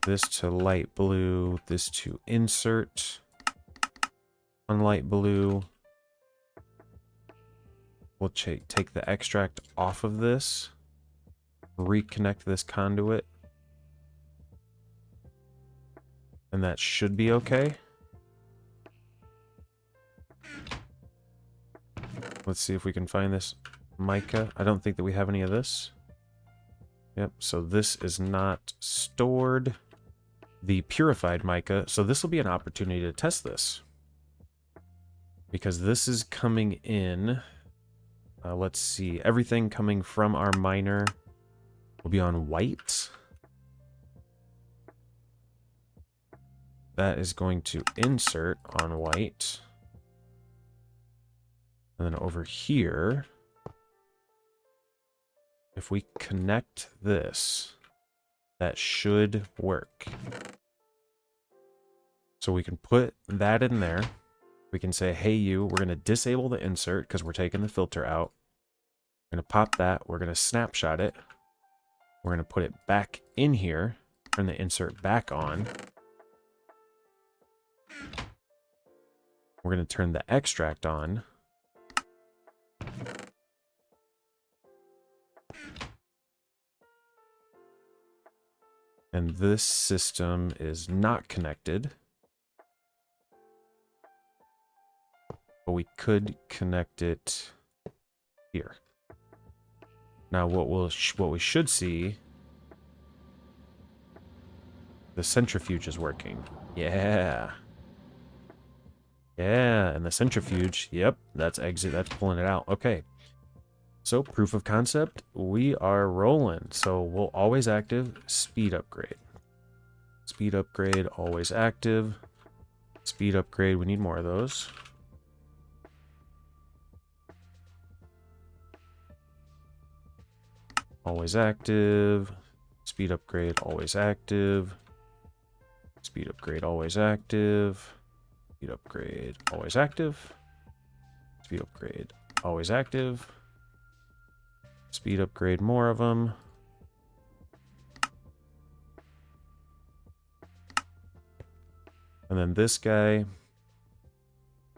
This to light blue, this to insert on light blue. We'll take the extract off of this, reconnect this conduit, and that should be okay. Let's see if we can find this mica. I don't think that we have any of this. Yep, so this is not stored. The purified mica, so this will be an opportunity to test this. Because this is coming in, let's see, everything coming from our miner will be on white. That is going to insert on white. And then over here, if we connect this, that should work. So we can put that in there. We can say, hey, we're going to disable the insert because we're taking the filter out. We're going to pop that. We're going to snapshot it. We're going to put it back in here. Turn the insert back on. We're going to turn the extract on. And this system is not connected. But we could connect it here. Now what we should see, the centrifuge is working. Yeah. Yeah, and the centrifuge, yep, that's exit, that's pulling it out. Okay. So proof of concept, we are rolling. So we'll always active, speed upgrade. Speed upgrade, always active. Speed upgrade, we need more of those. Always active. Speed upgrade, always active. Speed upgrade, always active. Speed upgrade, always active. Speed upgrade, always active. Speed upgrade, more of them. And then this guy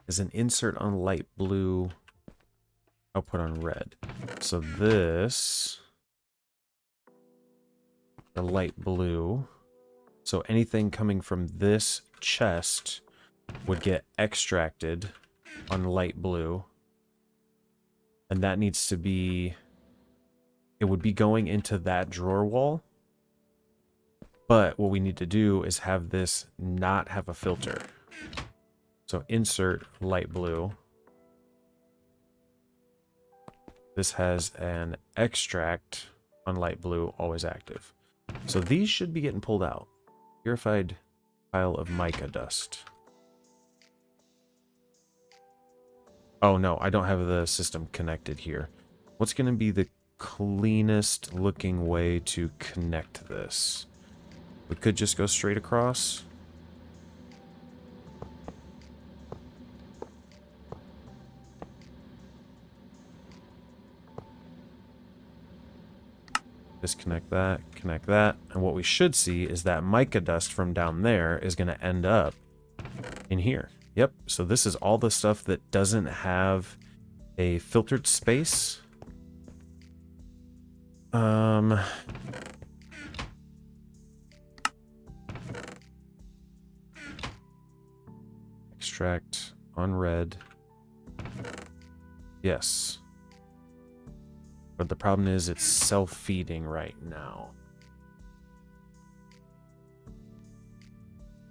is an insert on light blue, output on red. So this, the light blue. So anything coming from this chest would get extracted on light blue. And that needs to be, it would be going into that drawer wall. But what we need to do is have this not have a filter. So insert light blue. This has an extract on light blue, always active. So these should be getting pulled out. Purified pile of mica dust. Oh no, I don't have the system connected here. What's going to be the cleanest looking way to connect this? We could just go straight across. Disconnect that, connect that. And what we should see is that mica dust from down there is going to end up in here. Yep, so this is all the stuff that doesn't have a filtered space. Extract on red. Yes. But the problem is it's self-feeding right now.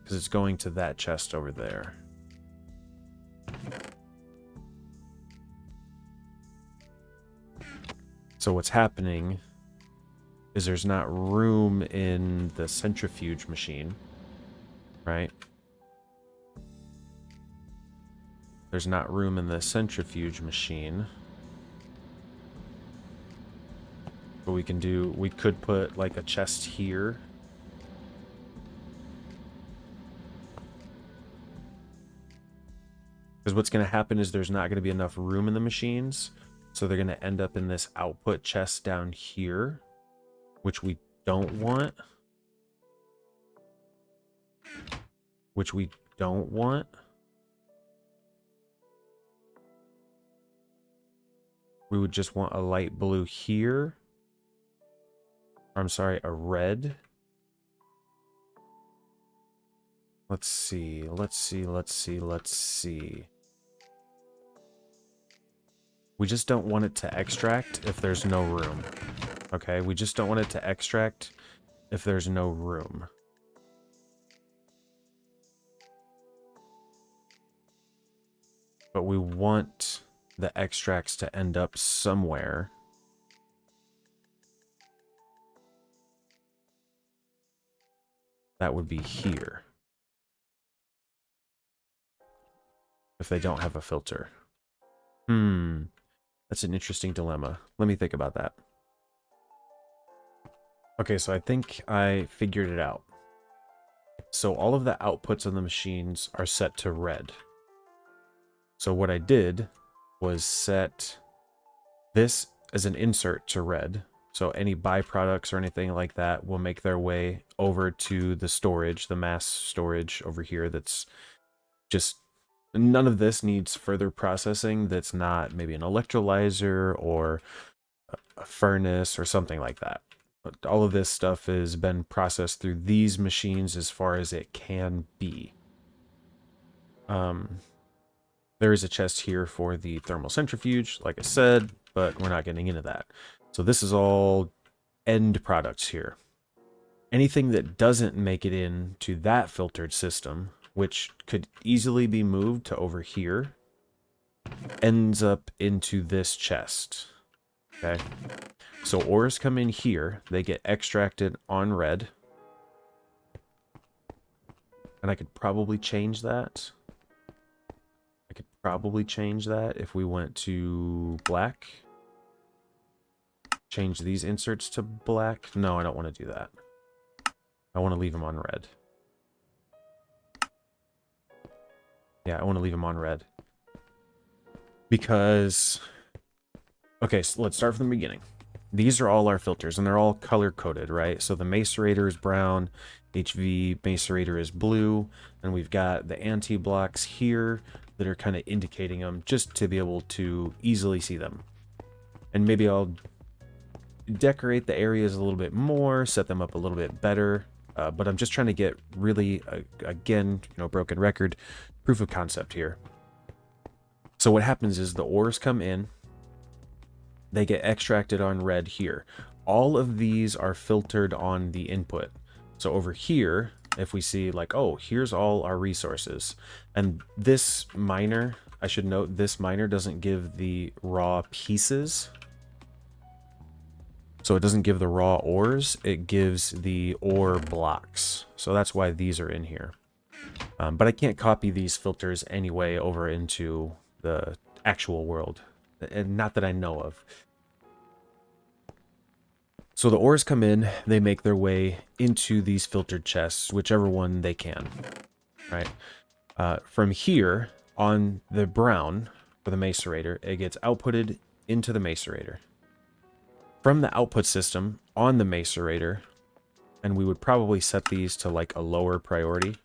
Because it's going to that chest over there. So what's happening is there's not room in the centrifuge machine, right? There's not room in the centrifuge machine. What we can do, we could put like a chest here. Because what's going to happen is there's not going to be enough room in the machines. So they're going to end up in this output chest down here, which we don't want. Which we don't want. We would just want a light blue here. I'm sorry, a red. Let's see, let's see, let's see, let's see. We just don't want it to extract if there's no room. Okay, we just don't want it to extract if there's no room. But we want the extracts to end up somewhere. That would be here. If they don't have a filter. That's an interesting dilemma. Let me think about that. Okay, so I think I figured it out. So all of the outputs on the machines are set to red. So what I did was set this as an insert to red. So any byproducts or anything like that will make their way over to the storage, the mass storage over here. That's just, none of this needs further processing. That's not maybe an electrolyzer or a furnace or something like that. All of this stuff has been processed through these machines as far as it can be. There is a chest here for the thermal centrifuge, like I said, but we're not getting into that. So this is all end products here. Anything that doesn't make it into that filtered system, which could easily be moved to over here, ends up into this chest. Okay. So ores come in here, they get extracted on red. And I could probably change that. I could probably change that if we went to black. Change these inserts to black. No, I don't want to do that. I want to leave them on red. Yeah, I want to leave them on red. Because... Okay, so let's start from the beginning. These are all our filters, and they're all color-coded, right? So the macerator is brown, HV macerator is blue, and we've got the anti-blocks here that are kind of indicating them, just to be able to easily see them. And maybe I'll decorate the areas a little bit more, set them up a little bit better, but I'm just trying to get really, again, you know, broken record, proof of concept here. So what happens is the ores come in, they get extracted on red here. All of these are filtered on the input. So over here, if we see like, oh, here's all our resources. And this miner, I should note, this miner doesn't give the raw pieces. So it doesn't give the raw ores, it gives the ore blocks. So that's why these are in here. But I can't copy these filters anyway over into the actual world. And not that I know of. So the ores come in, they make their way into these filtered chests, whichever one they can, right? From here, on the brown, for the macerator, it gets outputted into the macerator. From the output system, on the macerator, and we would probably set these to like a lower priority.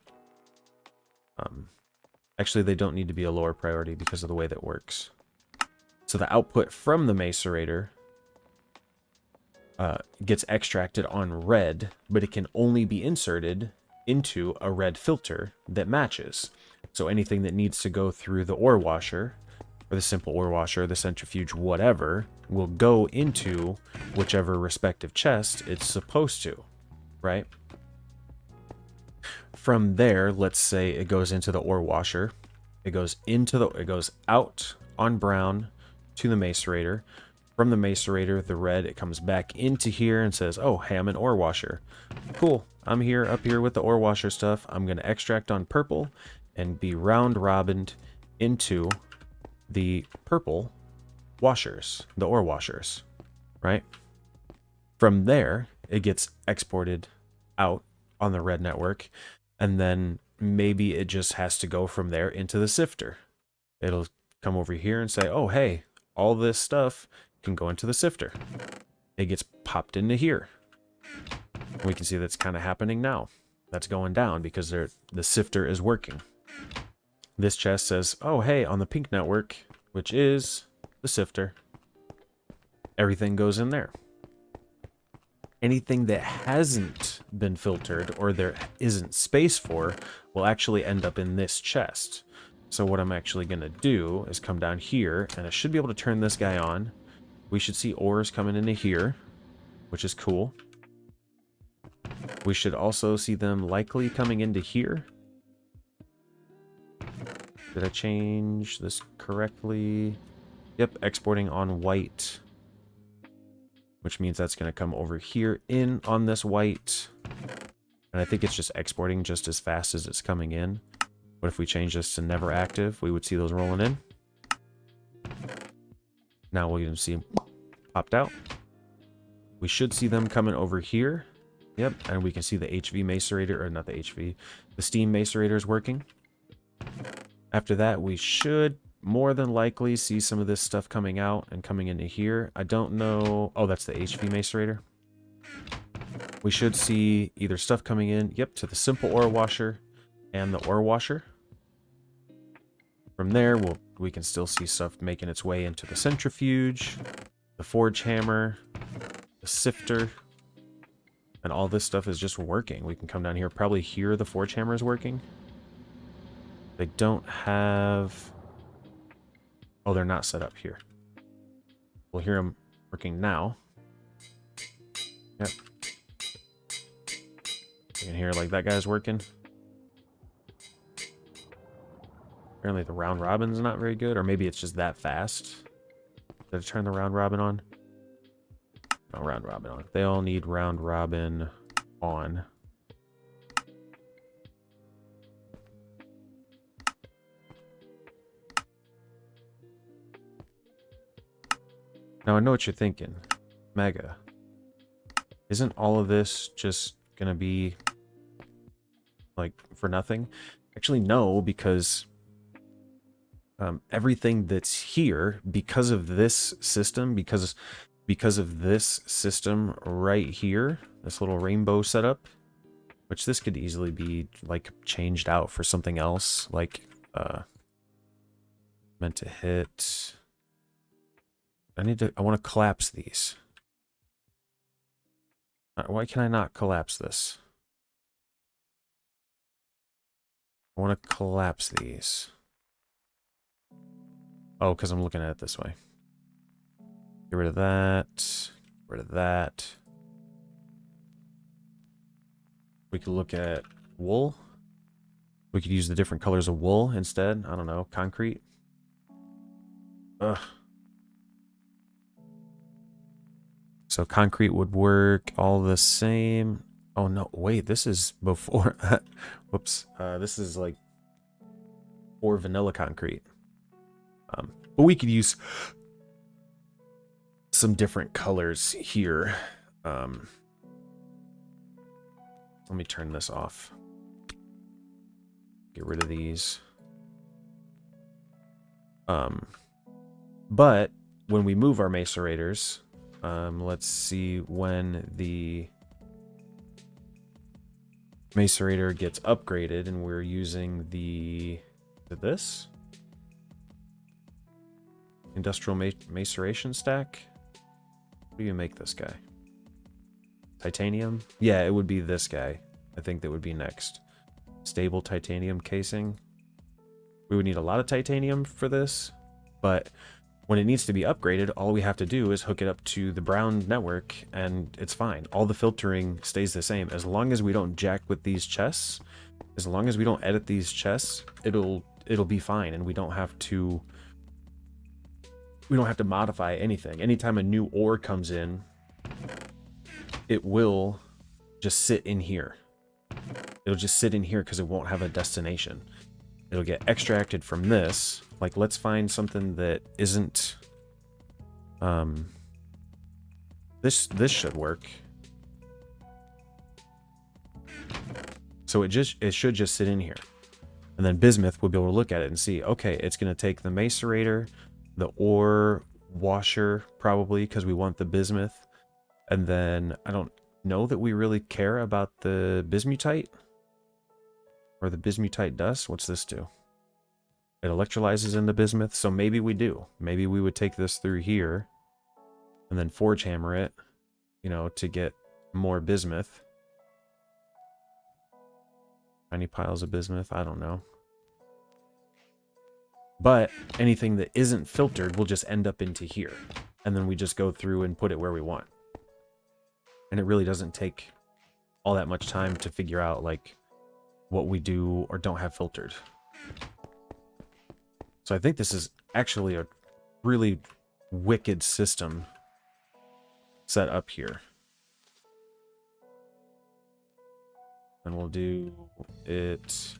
Actually, they don't need to be a lower priority because of the way that works. So the output from the macerator gets extracted on red, but it can only be inserted into a red filter that matches. So anything that needs to go through the ore washer, or the simple ore washer, the centrifuge, whatever, will go into whichever respective chest it's supposed to, right? From there, let's say it goes into the ore washer. It goes out on brown to the macerator. From the macerator, the red, it comes back into here and says, oh, hey, I'm an ore washer. Cool, I'm here, up here with the ore washer stuff. I'm going to extract on purple and be round-robined into the purple washers, the ore washers, right? From there, it gets exported out on the red network, and then maybe it just has to go from there into the sifter. It'll come over here and say, oh, hey, all this stuff can go into the sifter. It gets popped into here. We can see that's kind of happening now. That's going down because the sifter is working. This chest says, oh, hey, on the pink network, which is the sifter, everything goes in there. Anything that hasn't been filtered or there isn't space for will actually end up in this chest. So what I'm actually going to do is come down here, and I should be able to turn this guy on. We should see ores coming into here, which is cool. We should also see them likely coming into here. Did I change this correctly? Yep, exporting on white, which means that's going to come over here in on this white. And I think it's just exporting just as fast as it's coming in. But if we change this to never active, we would see those rolling in. Now we'll even see them popped out. We should see them coming over here. Yep, and we can see the HV macerator, or not the HV, the steam macerator is working. After that, we should more than likely see some of this stuff coming out and coming into here. I don't know. Oh, that's the HV macerator. We should see either stuff coming in, yep, to the simple ore washer and the ore washer. From there, we can still see stuff making its way into the centrifuge, the forge hammer, the sifter, and all this stuff is just working. We can come down here, probably hear the forge hammer is working. They don't have... Oh, they're not set up here. We'll hear them working now. Yep. You can hear like that guy's working. Apparently the round robin's not very good, or maybe it's just that fast. Did I turn the round robin on? No, round robin on. They all need round robin on. Now I know what you're thinking. Mega. Isn't all of this just gonna be like for nothing? Actually, no, because everything that's here, because of this system, because of this system right here, this little rainbow setup, which this could easily be like changed out for something else, like meant to hit. I want to collapse these. Why can I not collapse this? I want to collapse these. Oh, because I'm looking at it this way. Get rid of that. Get rid of that. We could look at wool. We could use the different colors of wool instead. I don't know. Concrete. Ugh. So concrete would work all the same. Oh no, wait, this is before. Whoops. This is like for vanilla concrete. But we could use some different colors here. Let me turn this off. Get rid of these. But when we move our macerators, let's see when the macerator gets upgraded and we're using this industrial maceration stack. What do you make this guy? Titanium? Yeah, it would be this guy. I think that would be next. Stable titanium casing. We would need a lot of titanium for this, but when it needs to be upgraded, all we have to do is hook it up to the brown network and it's fine. All the filtering stays the same. As long as we don't jack with these chests, as long as we don't edit these chests, it'll be fine, and we don't have to modify anything. Anytime a new ore comes in, it will just sit in here. It'll just sit in here because it won't have a destination. It'll get extracted from this. Like, let's find something that isn't... This should work. So it should just sit in here. And then Bismuth will be able to look at it and see, okay, it's going to take the macerator, the ore washer, probably, because we want the bismuth. And then I don't know that we really care about the bismutite. Or the bismutite dust. What's this do? It electrolyzes into bismuth, so maybe we do. Maybe we would take this through here and then forge hammer it, you know, to get more bismuth. Tiny piles of bismuth, I don't know. But anything that isn't filtered will just end up into here. And then we just go through and put it where we want. And it really doesn't take all that much time to figure out, like, what we do or don't have filtered. So I think this is actually a really wicked system set up here. And we'll do it.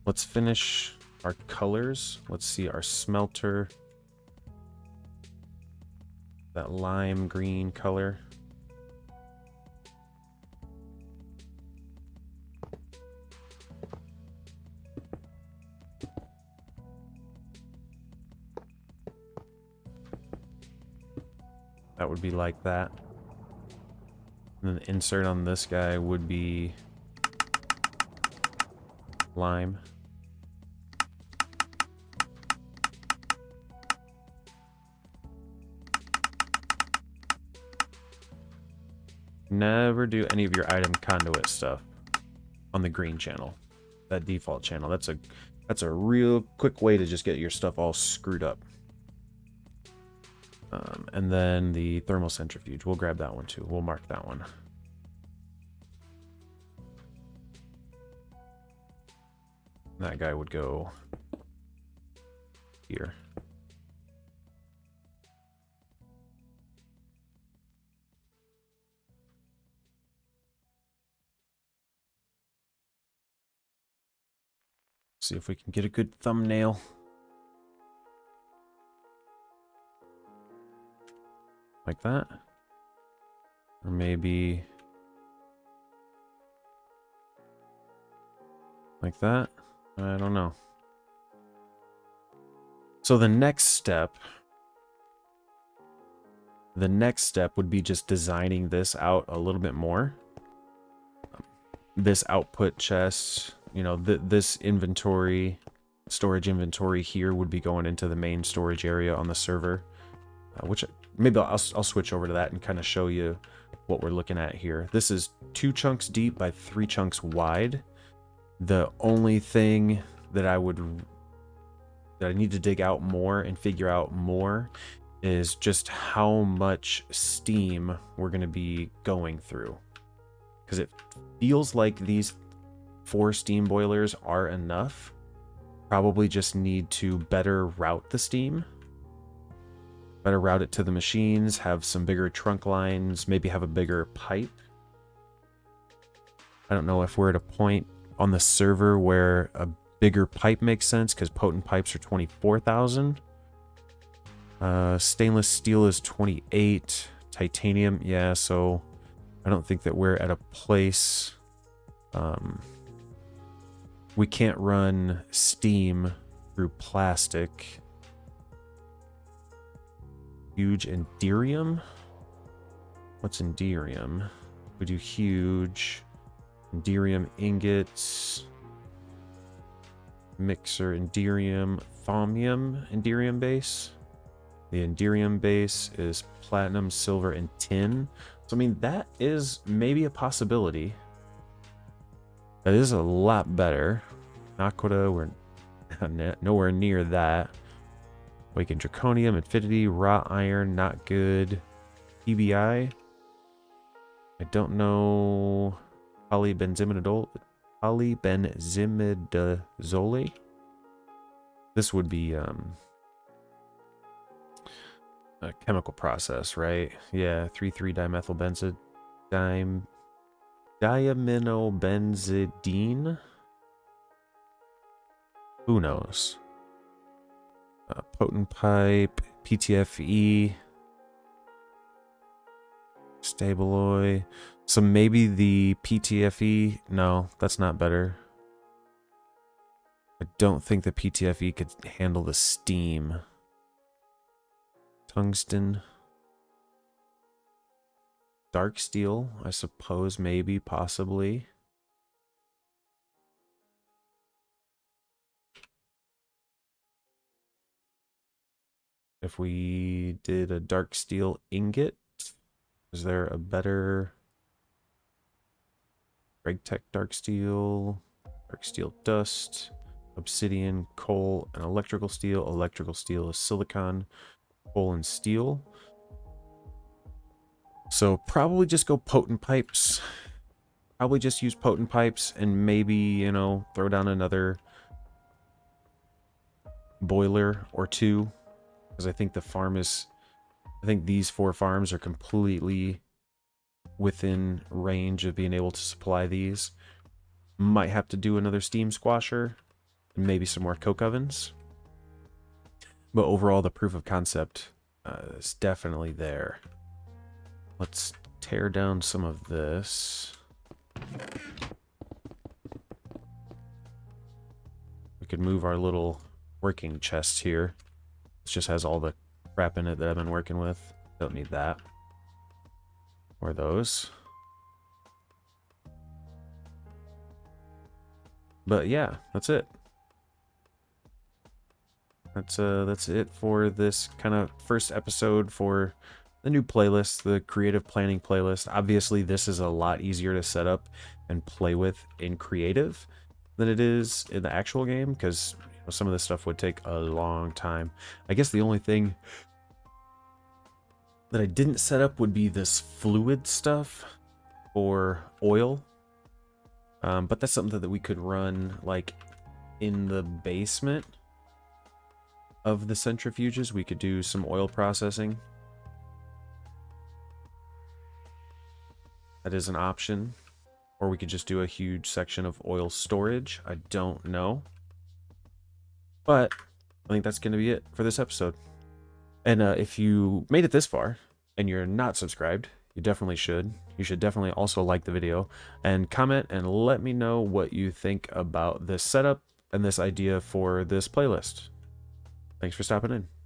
Let's finish our colors. Let's see our smelter. That lime green color. That would be like that. And then the insert on this guy would be lime. Never do any of your item conduit stuff on the green channel. That default channel. That's a real quick way to just get your stuff all screwed up. And then the thermal centrifuge. We'll grab that one too. We'll mark that one. That guy would go here. See if we can get a good thumbnail. like that. Or maybe like that. I don't know. So the next step would be just designing this out a little bit more. This output chest, you know, this inventory, storage inventory here would be going into the main storage area on the server, which maybe I'll switch over to that and kind of show you what we're looking at here. This is 2 chunks deep by 3 chunks wide. The only thing that I need to dig out more and figure out more is just how much steam we're going to be going through. Because it feels like these 4 steam boilers are enough. Probably just need to better route the steam. Better route it to the machines, have some bigger trunk lines, maybe have a bigger pipe. I don't know if we're at a point on the server where a bigger pipe makes sense, because potent pipes are 24,000. Stainless steel is 28. Titanium, yeah, so I don't think that we're at a place. We can't run steam through plastic. Huge Enderium? What's Enderium? We do huge Enderium ingots. Mixer Enderium, Thaumium Enderium base. The Enderium base is platinum, silver, and tin. So, I mean, that is maybe a possibility. That is a lot better. Nakoda, we're nowhere near that. Awakened Draconium, Infinity, Wrought Iron, not good. PBI. I don't know. Polybenzimidazole. This would be a chemical process, right? Yeah, 3,3-diamethylbenzidine. Who knows? Potent pipe, PTFE, Stabaloy. So maybe the PTFE. No, that's not better. I don't think the PTFE could handle the steam. Tungsten. Dark steel, I suppose, maybe, possibly. If we did a dark steel ingot, is there a better Regtech dark steel dust, obsidian, coal, and electrical steel? Electrical steel is silicon, coal, and steel. So probably just go potent pipes. Probably just use potent pipes and maybe, you know, throw down another boiler or 2. Because I think I think these 4 farms are completely within range of being able to supply these. Might have to do another steam squasher and maybe some more coke ovens. But overall, the proof of concept is definitely there. Let's tear down some of this. We could move our little working chest here. This just has all the crap in it that I've been working with. Don't need that. Or those. But yeah, that's it. That's it for this kind of first episode for the new playlist, the creative planning playlist. Obviously, this is a lot easier to set up and play with in creative than it is in the actual game, because some of this stuff would take a long time. I guess the only thing that I didn't set up would be this fluid stuff for oil. But that's something that we could run like in the basement of the centrifuges. We could do some oil processing. That is an option. Or we could just do a huge section of oil storage. I don't know. But I think that's going to be it for this episode. And if you made it this far, and you're not subscribed, you definitely should. You should definitely also like the video and comment and let me know what you think about this setup and this idea for this playlist. Thanks for stopping in.